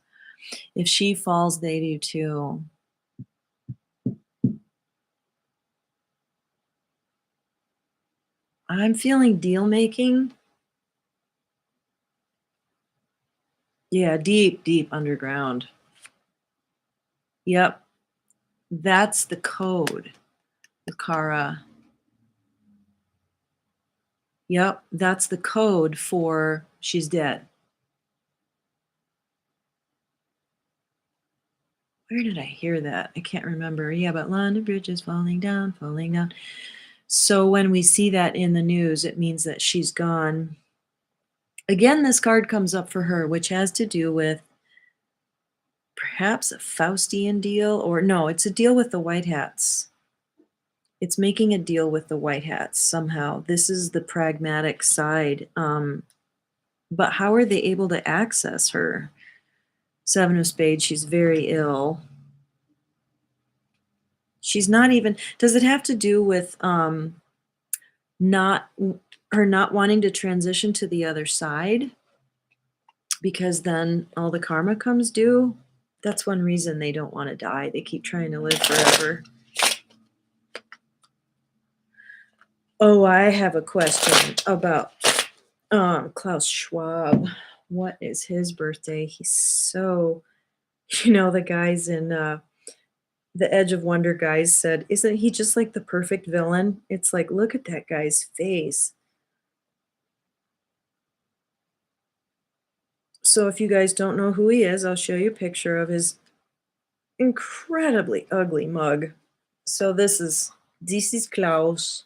If she falls, they do too. I'm feeling deal making. Yeah, deep, deep underground. Yep. That's the code, Kara. Yep, that's the code for she's dead. Where did I hear that? I can't remember. Yeah, but London Bridge is falling down, falling down. So when we see that in the news, it means that she's gone. Again, this card comes up for her, which has to do with perhaps a Faustian deal, or no, it's a deal with the White Hats. It's making a deal with the white hats somehow. This is the pragmatic side. But how are they able to access her? Seven of Spades, she's very ill. She's not even, does it have to do with not her not wanting to transition to the other side? Because then all the karma comes due? That's one reason they don't want to die. They keep trying to live forever. Oh, I have a question about Klaus Schwab. What is his birthday? He's so, the guys in The Edge of Wonder guys said, isn't he just like the perfect villain? It's like, look at that guy's face. So if you guys don't know who he is, I'll show you a picture of his incredibly ugly mug. So this is Klaus.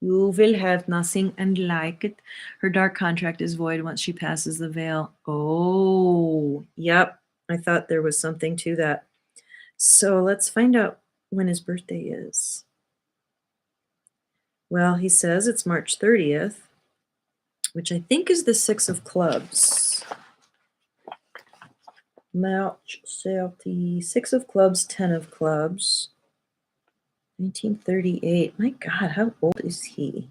You will have nothing and like it. Her dark contract is void once she passes the veil. Oh, yep. I thought there was something to that. So let's find out when his birthday is. Well, he says it's March 30th, which I think is the Six of Clubs. March 30, Six of Clubs, 10 of Clubs. 1938. My God, how old is he?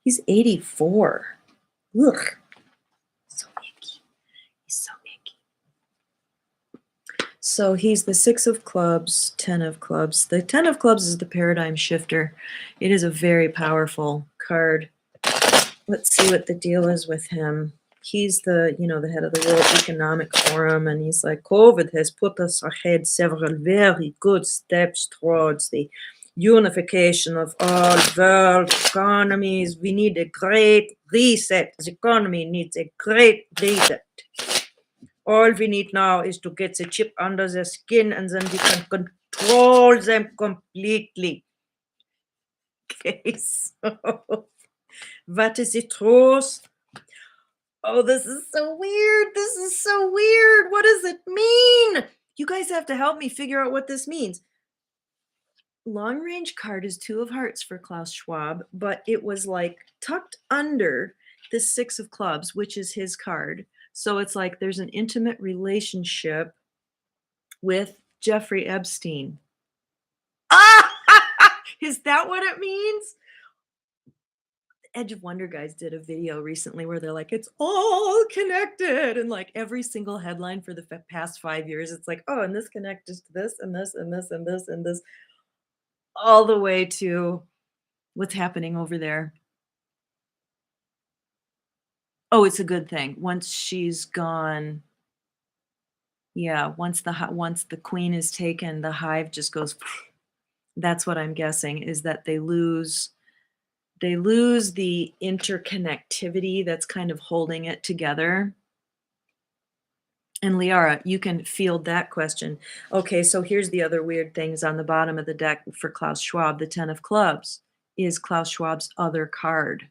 He's 84. Ugh. So icky. He's so icky. So he's the Six of Clubs, 10 of Clubs. The 10 of Clubs is the paradigm shifter. It is a very powerful card. Let's see what the deal is with him. He's the head of the World Economic Forum, and he's like, COVID has put us ahead several very good steps towards the unification of all world economies. We need a great reset. The economy needs a great reset. All we need now is to get the chip under their skin, and then we can control them completely. Okay, so what is the truth? Oh, this is so weird. This is so weird. What does it mean? You guys have to help me figure out what this means. Long range card is Two of Hearts for Klaus Schwab, but it was like tucked under the Six of Clubs, which is his card. So it's like there's an intimate relationship with Jeffrey Epstein. Ah! Is that what it means? Edge of Wonder guys did a video recently where they're like, it's all connected. And like every single headline for the past 5 years, it's like, oh, and this connects to this and this and this and this and this, all the way to what's happening over there. Oh, it's a good thing. Once she's gone, yeah, once the queen is taken, the hive just goes. That's what I'm guessing, is that they lose the interconnectivity that's kind of holding it together. And Liara, you can field that question. Okay, so here's the other weird things on the bottom of the deck for Klaus Schwab. The 10 of Clubs is Klaus Schwab's other card.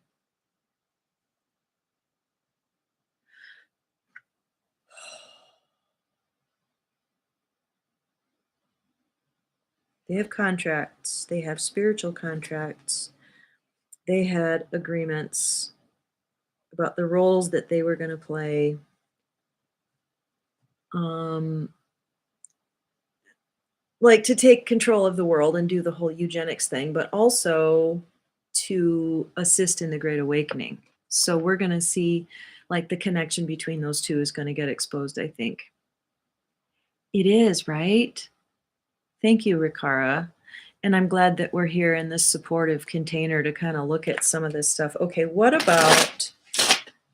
They have contracts. They have spiritual contracts. They had agreements about the roles that they were going to play. Like to take control of the world and do the whole eugenics thing, but also to assist in the Great Awakening. So we're going to see like the connection between those two is going to get exposed, I think. It is, right? Thank you, Rikara. And I'm glad that we're here in this supportive container to kind of look at some of this stuff. Okay, what about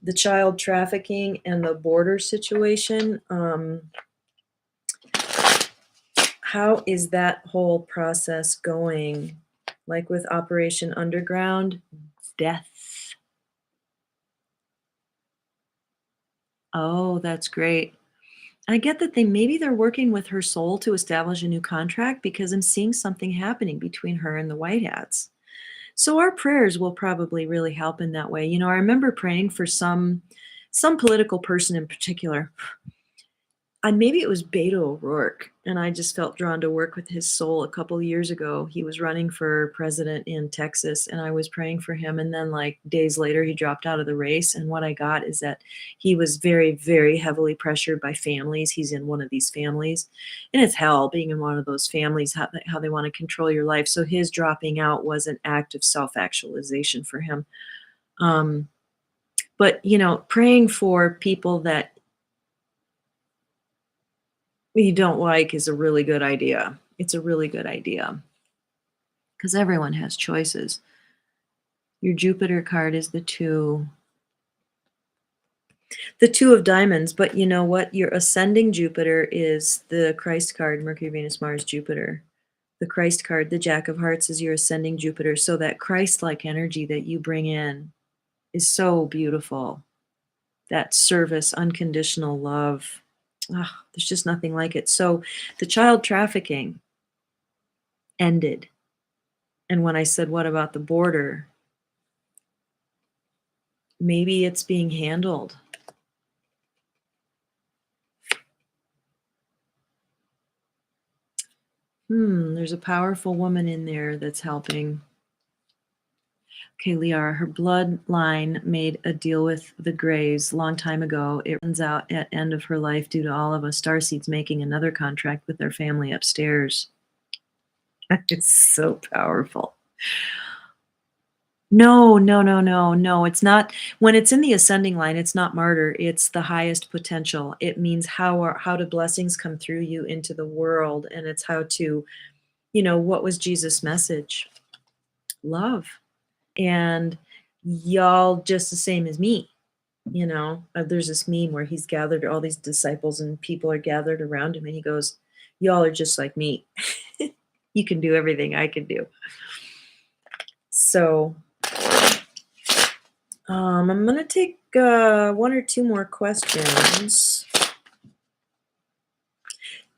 the child trafficking and the border situation? How is that whole process going? Like with Operation Underground? Death. Oh, that's great. I get that maybe they're working with her soul to establish a new contract, because I'm seeing something happening between her and the White Hats. So our prayers will probably really help in that way. I remember praying for some political person in particular. And maybe it was Beto O'Rourke, and I just felt drawn to work with his soul a couple years ago. He was running for president in Texas, and I was praying for him, and then, like, days later, he dropped out of the race, and what I got is that he was very, very heavily pressured by families. He's in one of these families, and it's hell being in one of those families, how they wanna control your life, so his dropping out was an act of self-actualization for him. Um, but, praying for people that you don't like is a really good idea. It's a really good idea because everyone has choices. Your Jupiter card is the 2 of diamonds, but you know what? Your ascending Jupiter is the Christ card, Mercury, Venus, Mars, Jupiter. The Christ card, the Jack of Hearts, is your ascending Jupiter. So that Christ-like energy that you bring in is so beautiful. That service, unconditional love. Ah, there's just nothing like it. So the child trafficking ended. And when I said, "What about the border?" Maybe it's being handled. There's a powerful woman in there that's helping. Okay, Liara, her bloodline made a deal with the Greys long time ago. It runs out at end of her life due to all of us starseeds making another contract with their family upstairs. It's so powerful. No, no, no, no, no, it's not. When it's in the ascending line, it's not martyr, it's the highest potential. It means how do blessings come through you into the world, and it's how to, what was Jesus' message? Love. And y'all just the same as me, there's this meme where he's gathered all these disciples and people are gathered around him and he goes, "Y'all are just like me." You can do everything I can do. So I'm going to take 1 or 2 more questions.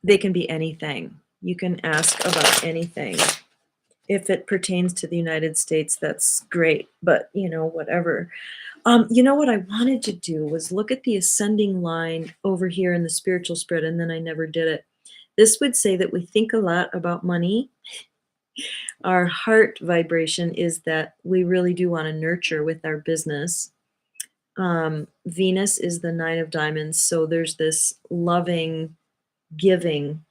They can be anything. You can ask about anything. If it pertains to the United States, that's great, but, whatever. What I wanted to do was look at the ascending line over here in the spiritual spread, and then I never did it. This would say that we think a lot about money. Our heart vibration is that we really do want to nurture with our business. Venus is the 9 of diamonds, so there's this loving giving,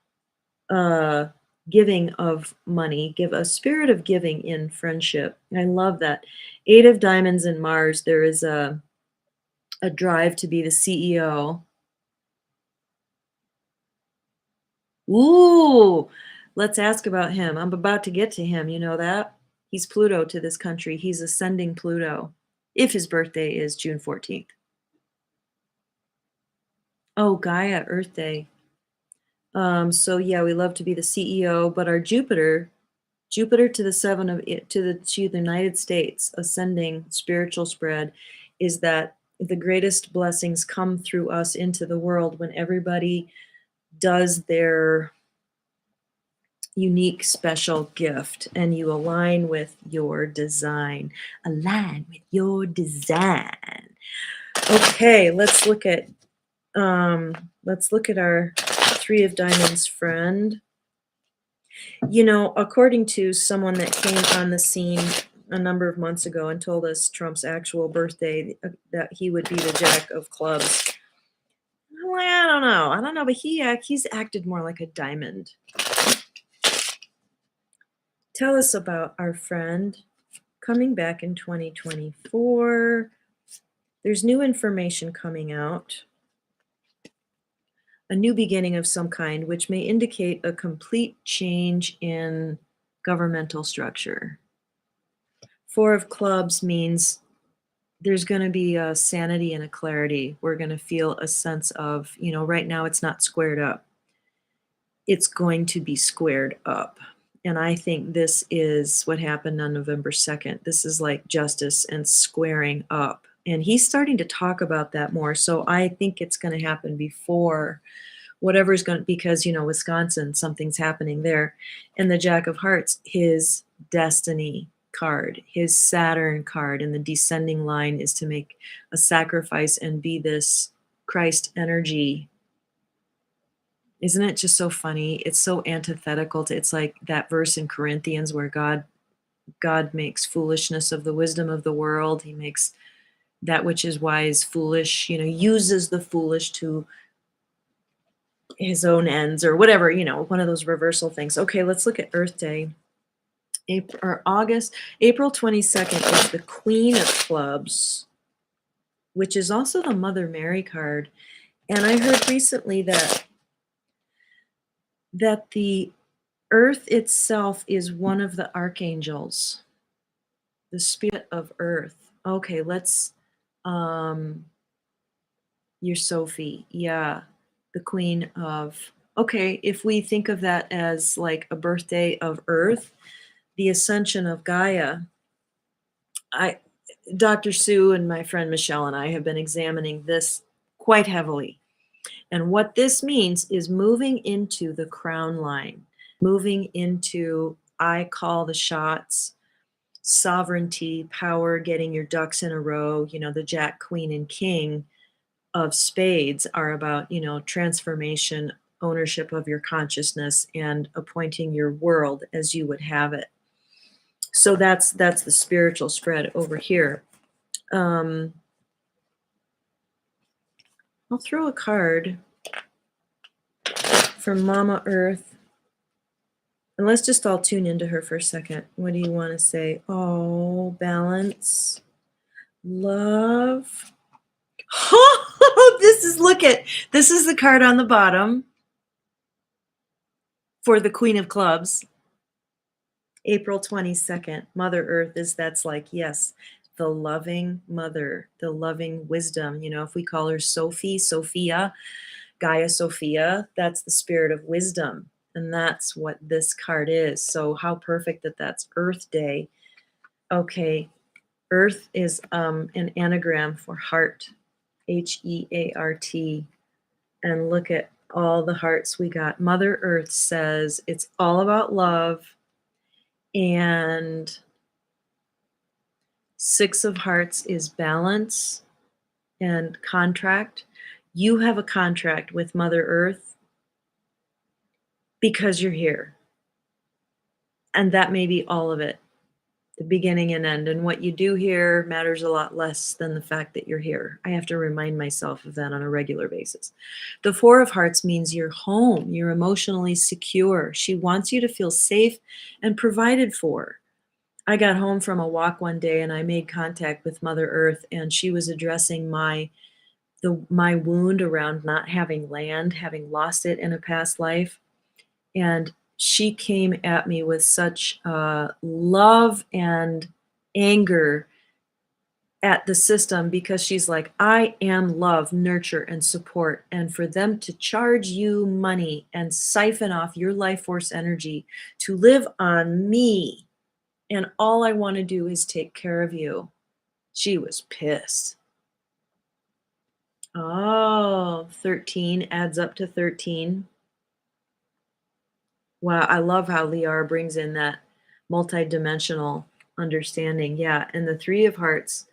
giving of money, give a spirit of giving in friendship. I love that. 8 of diamonds in Mars, there is a drive to be the CEO. Ooh, let's ask about him. I'm about to get to him. You know that? He's Pluto to this country. He's ascending Pluto, if his birthday is June 14th. Oh, Gaia, Earth Day. So yeah, we love to be the CEO, but our Jupiter to the 7 of it, to the United States, ascending spiritual spread, is that the greatest blessings come through us into the world when everybody does their unique special gift and you align with your design. Align with your design. Okay, let's look at our 3 of diamonds friend. According to someone that came on the scene a number of months ago and told us Trump's actual birthday, that he would be the Jack of Clubs. Well, I don't know, but he's acted more like a diamond. Tell us about our friend coming back in 2024. There's new information coming out. A new beginning of some kind, which may indicate a complete change in governmental structure. 4 of clubs means there's going to be a sanity and a clarity. We're going to feel a sense of, right now it's not squared up. It's going to be squared up. And I think this is what happened on November 2nd. This is like justice and squaring up. And he's starting to talk about that more. So I think it's going to happen before whatever's going to, because, Wisconsin, something's happening there. And the Jack of Hearts, his destiny. card, his Saturn card, and the descending line is to make a sacrifice and be this Christ energy. Isn't it just so funny? It's so antithetical to, it's like that verse in Corinthians where God makes foolishness of the wisdom of the world. He makes that which is wise foolish, uses the foolish to his own ends or whatever, one of those reversal things. Okay, let's look at Earth Day. April 22nd is the Queen of Clubs, which is also the Mother Mary card. And I heard recently that the Earth itself is one of the archangels, the spirit of Earth. Okay, let's you're Sophie. Yeah, the Queen of. Okay, if we think of that as like a birthday of Earth, the ascension of Gaia. Dr. Sue and my friend Michelle and I have been examining this quite heavily. And what this means is moving into the crown line, moving into I call the shots, sovereignty, power, getting your ducks in a row. The Jack, Queen, and King of spades are about, transformation, ownership of your consciousness, and appointing your world as you would have it. So that's the spiritual spread over here. I'll throw a card from Mama Earth. And let's just all tune into her for a second. What do you want to say? Oh, balance, love. Oh, this is the card on the bottom for the Queen of Clubs. April 22nd. Mother Earth that's like, yes, the loving mother, the loving wisdom. If we call her Sophia, Gaia Sophia, that's the spirit of wisdom. And that's what this card is. So how perfect that that's Earth Day. Okay, Earth is an anagram for heart, Heart. And look at all the hearts we got. Mother Earth says it's all about love. And Six of Hearts is balance and contract. You have a contract with Mother Earth because you're here. And that may be all of it, the beginning and end. And what you do here matters a lot less than the fact that you're here. I have to remind myself of that on a regular basis. The Four of Hearts means you're home, you're emotionally secure. She wants you to feel safe and provided for. I got home from a walk one day and I made contact with Mother Earth, and she was addressing my wound around not having land, having lost it in a past life. And she came at me with such love and anger at the system, because she's like, I am love, nurture, and support. And for them to charge you money and siphon off your life force energy to live on me, and all I want to do is take care of you. She was pissed. Oh, 13 adds up to 13. Wow, I love how Liara brings in that multidimensional understanding. Yeah, and the Three of Hearts,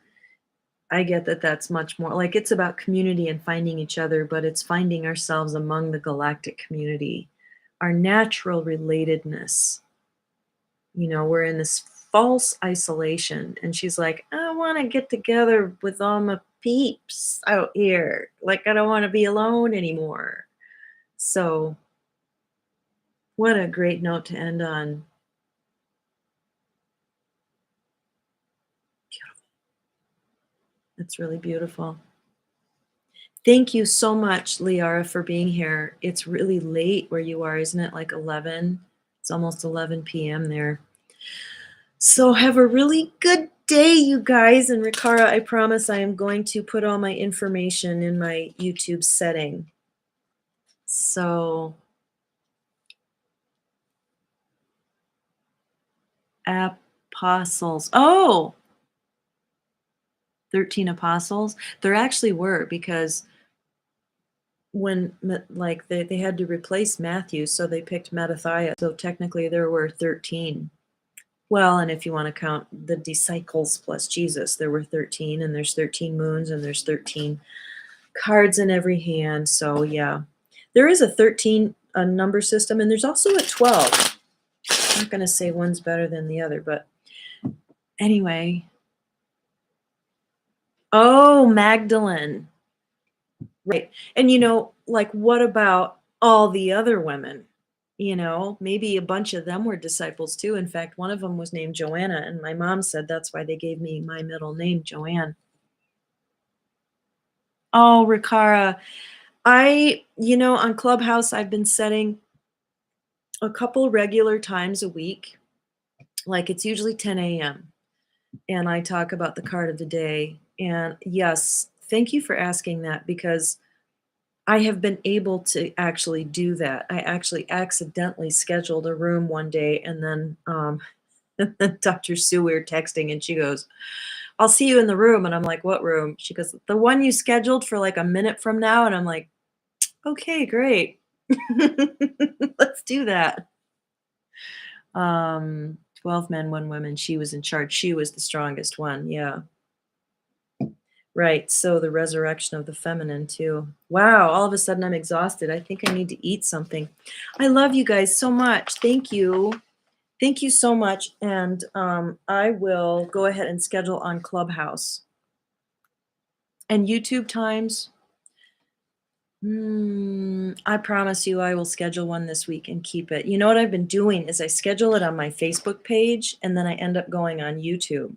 I get that that's much more like it's about community and finding each other, but it's finding ourselves among the galactic community, our natural relatedness. We're in this false isolation, and she's like, I want to get together with all my peeps out here. Like, I don't want to be alone anymore. So, what a great note to end on. Beautiful. It's really beautiful. Thank you so much, Liara, for being here. It's really late where you are, isn't it? Like 11? It's almost 11 p.m. there. So have a really good day, you guys. And Rikara, I promise I am going to put all my information in my YouTube setting. So apostles. Oh, 13 apostles. There actually were, because when like they had to replace Matthew, so they picked Mattathias. So technically there were 13. Well, and if you want to count the disciples plus Jesus, there were 13, and there's 13 moons, and there's 13 cards in every hand. So, yeah, there is a 13 number system, and there's also a 12. I'm not going to say one's better than the other, but anyway. Oh, Magdalene. Right. And, like, what about all the other women? Maybe a bunch of them were disciples too. In fact, one of them was named Joanna, and my mom said that's why they gave me my middle name, Joanne. Oh, Rikara. On Clubhouse, I've been setting a couple regular times a week. Like it's usually 10 a.m. And I talk about the card of the day. And yes, thank you for asking that because I have been able to actually do that. I actually accidentally scheduled a room one day, and then Dr. Sue, we were texting, and she goes, "I'll see you in the room." And I'm like, "What room?" She goes, "The one you scheduled for like a minute from now." And I'm like, "Okay, great. Let's do that." 12 men, 1 woman. She was in charge. She was the strongest one. Yeah. Right. So the resurrection of the feminine too. Wow. All of a sudden I'm exhausted. I think I need to eat something. I love you guys so much. Thank you. Thank you so much. And I will go ahead and schedule on Clubhouse. And YouTube times. I promise you I will schedule one this week and keep it. You know what I've been doing is I schedule it on my Facebook page and then I end up going on YouTube.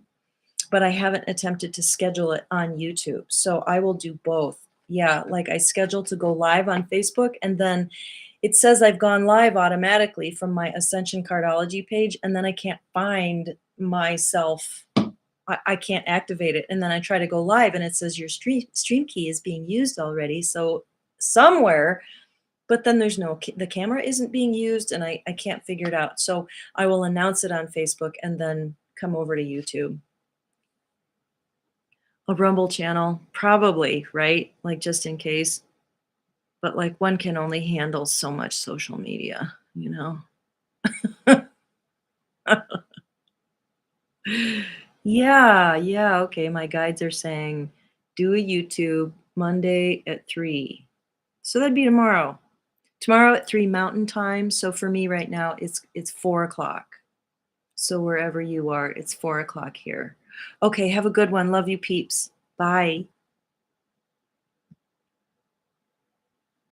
But I haven't attempted to schedule it on YouTube. So I will do both. Yeah, like I schedule to go live on Facebook, and then it says I've gone live automatically from my Ascension Cardology page, and then I can't find myself. I can't activate it. And then I try to go live, and it says your stream key is being used already. So somewhere, but then there's the camera isn't being used, and I can't figure it out. So I will announce it on Facebook and then come over to YouTube. A Rumble channel, probably, right? Like just in case. But like one can only handle so much social media, Yeah, okay. My guides are saying do a YouTube Monday at 3. So that'd be tomorrow. Tomorrow at 3 Mountain Time. So for me right now, it's 4:00. So wherever you are, it's 4:00 here. Okay, have a good one. Love you, peeps. Bye.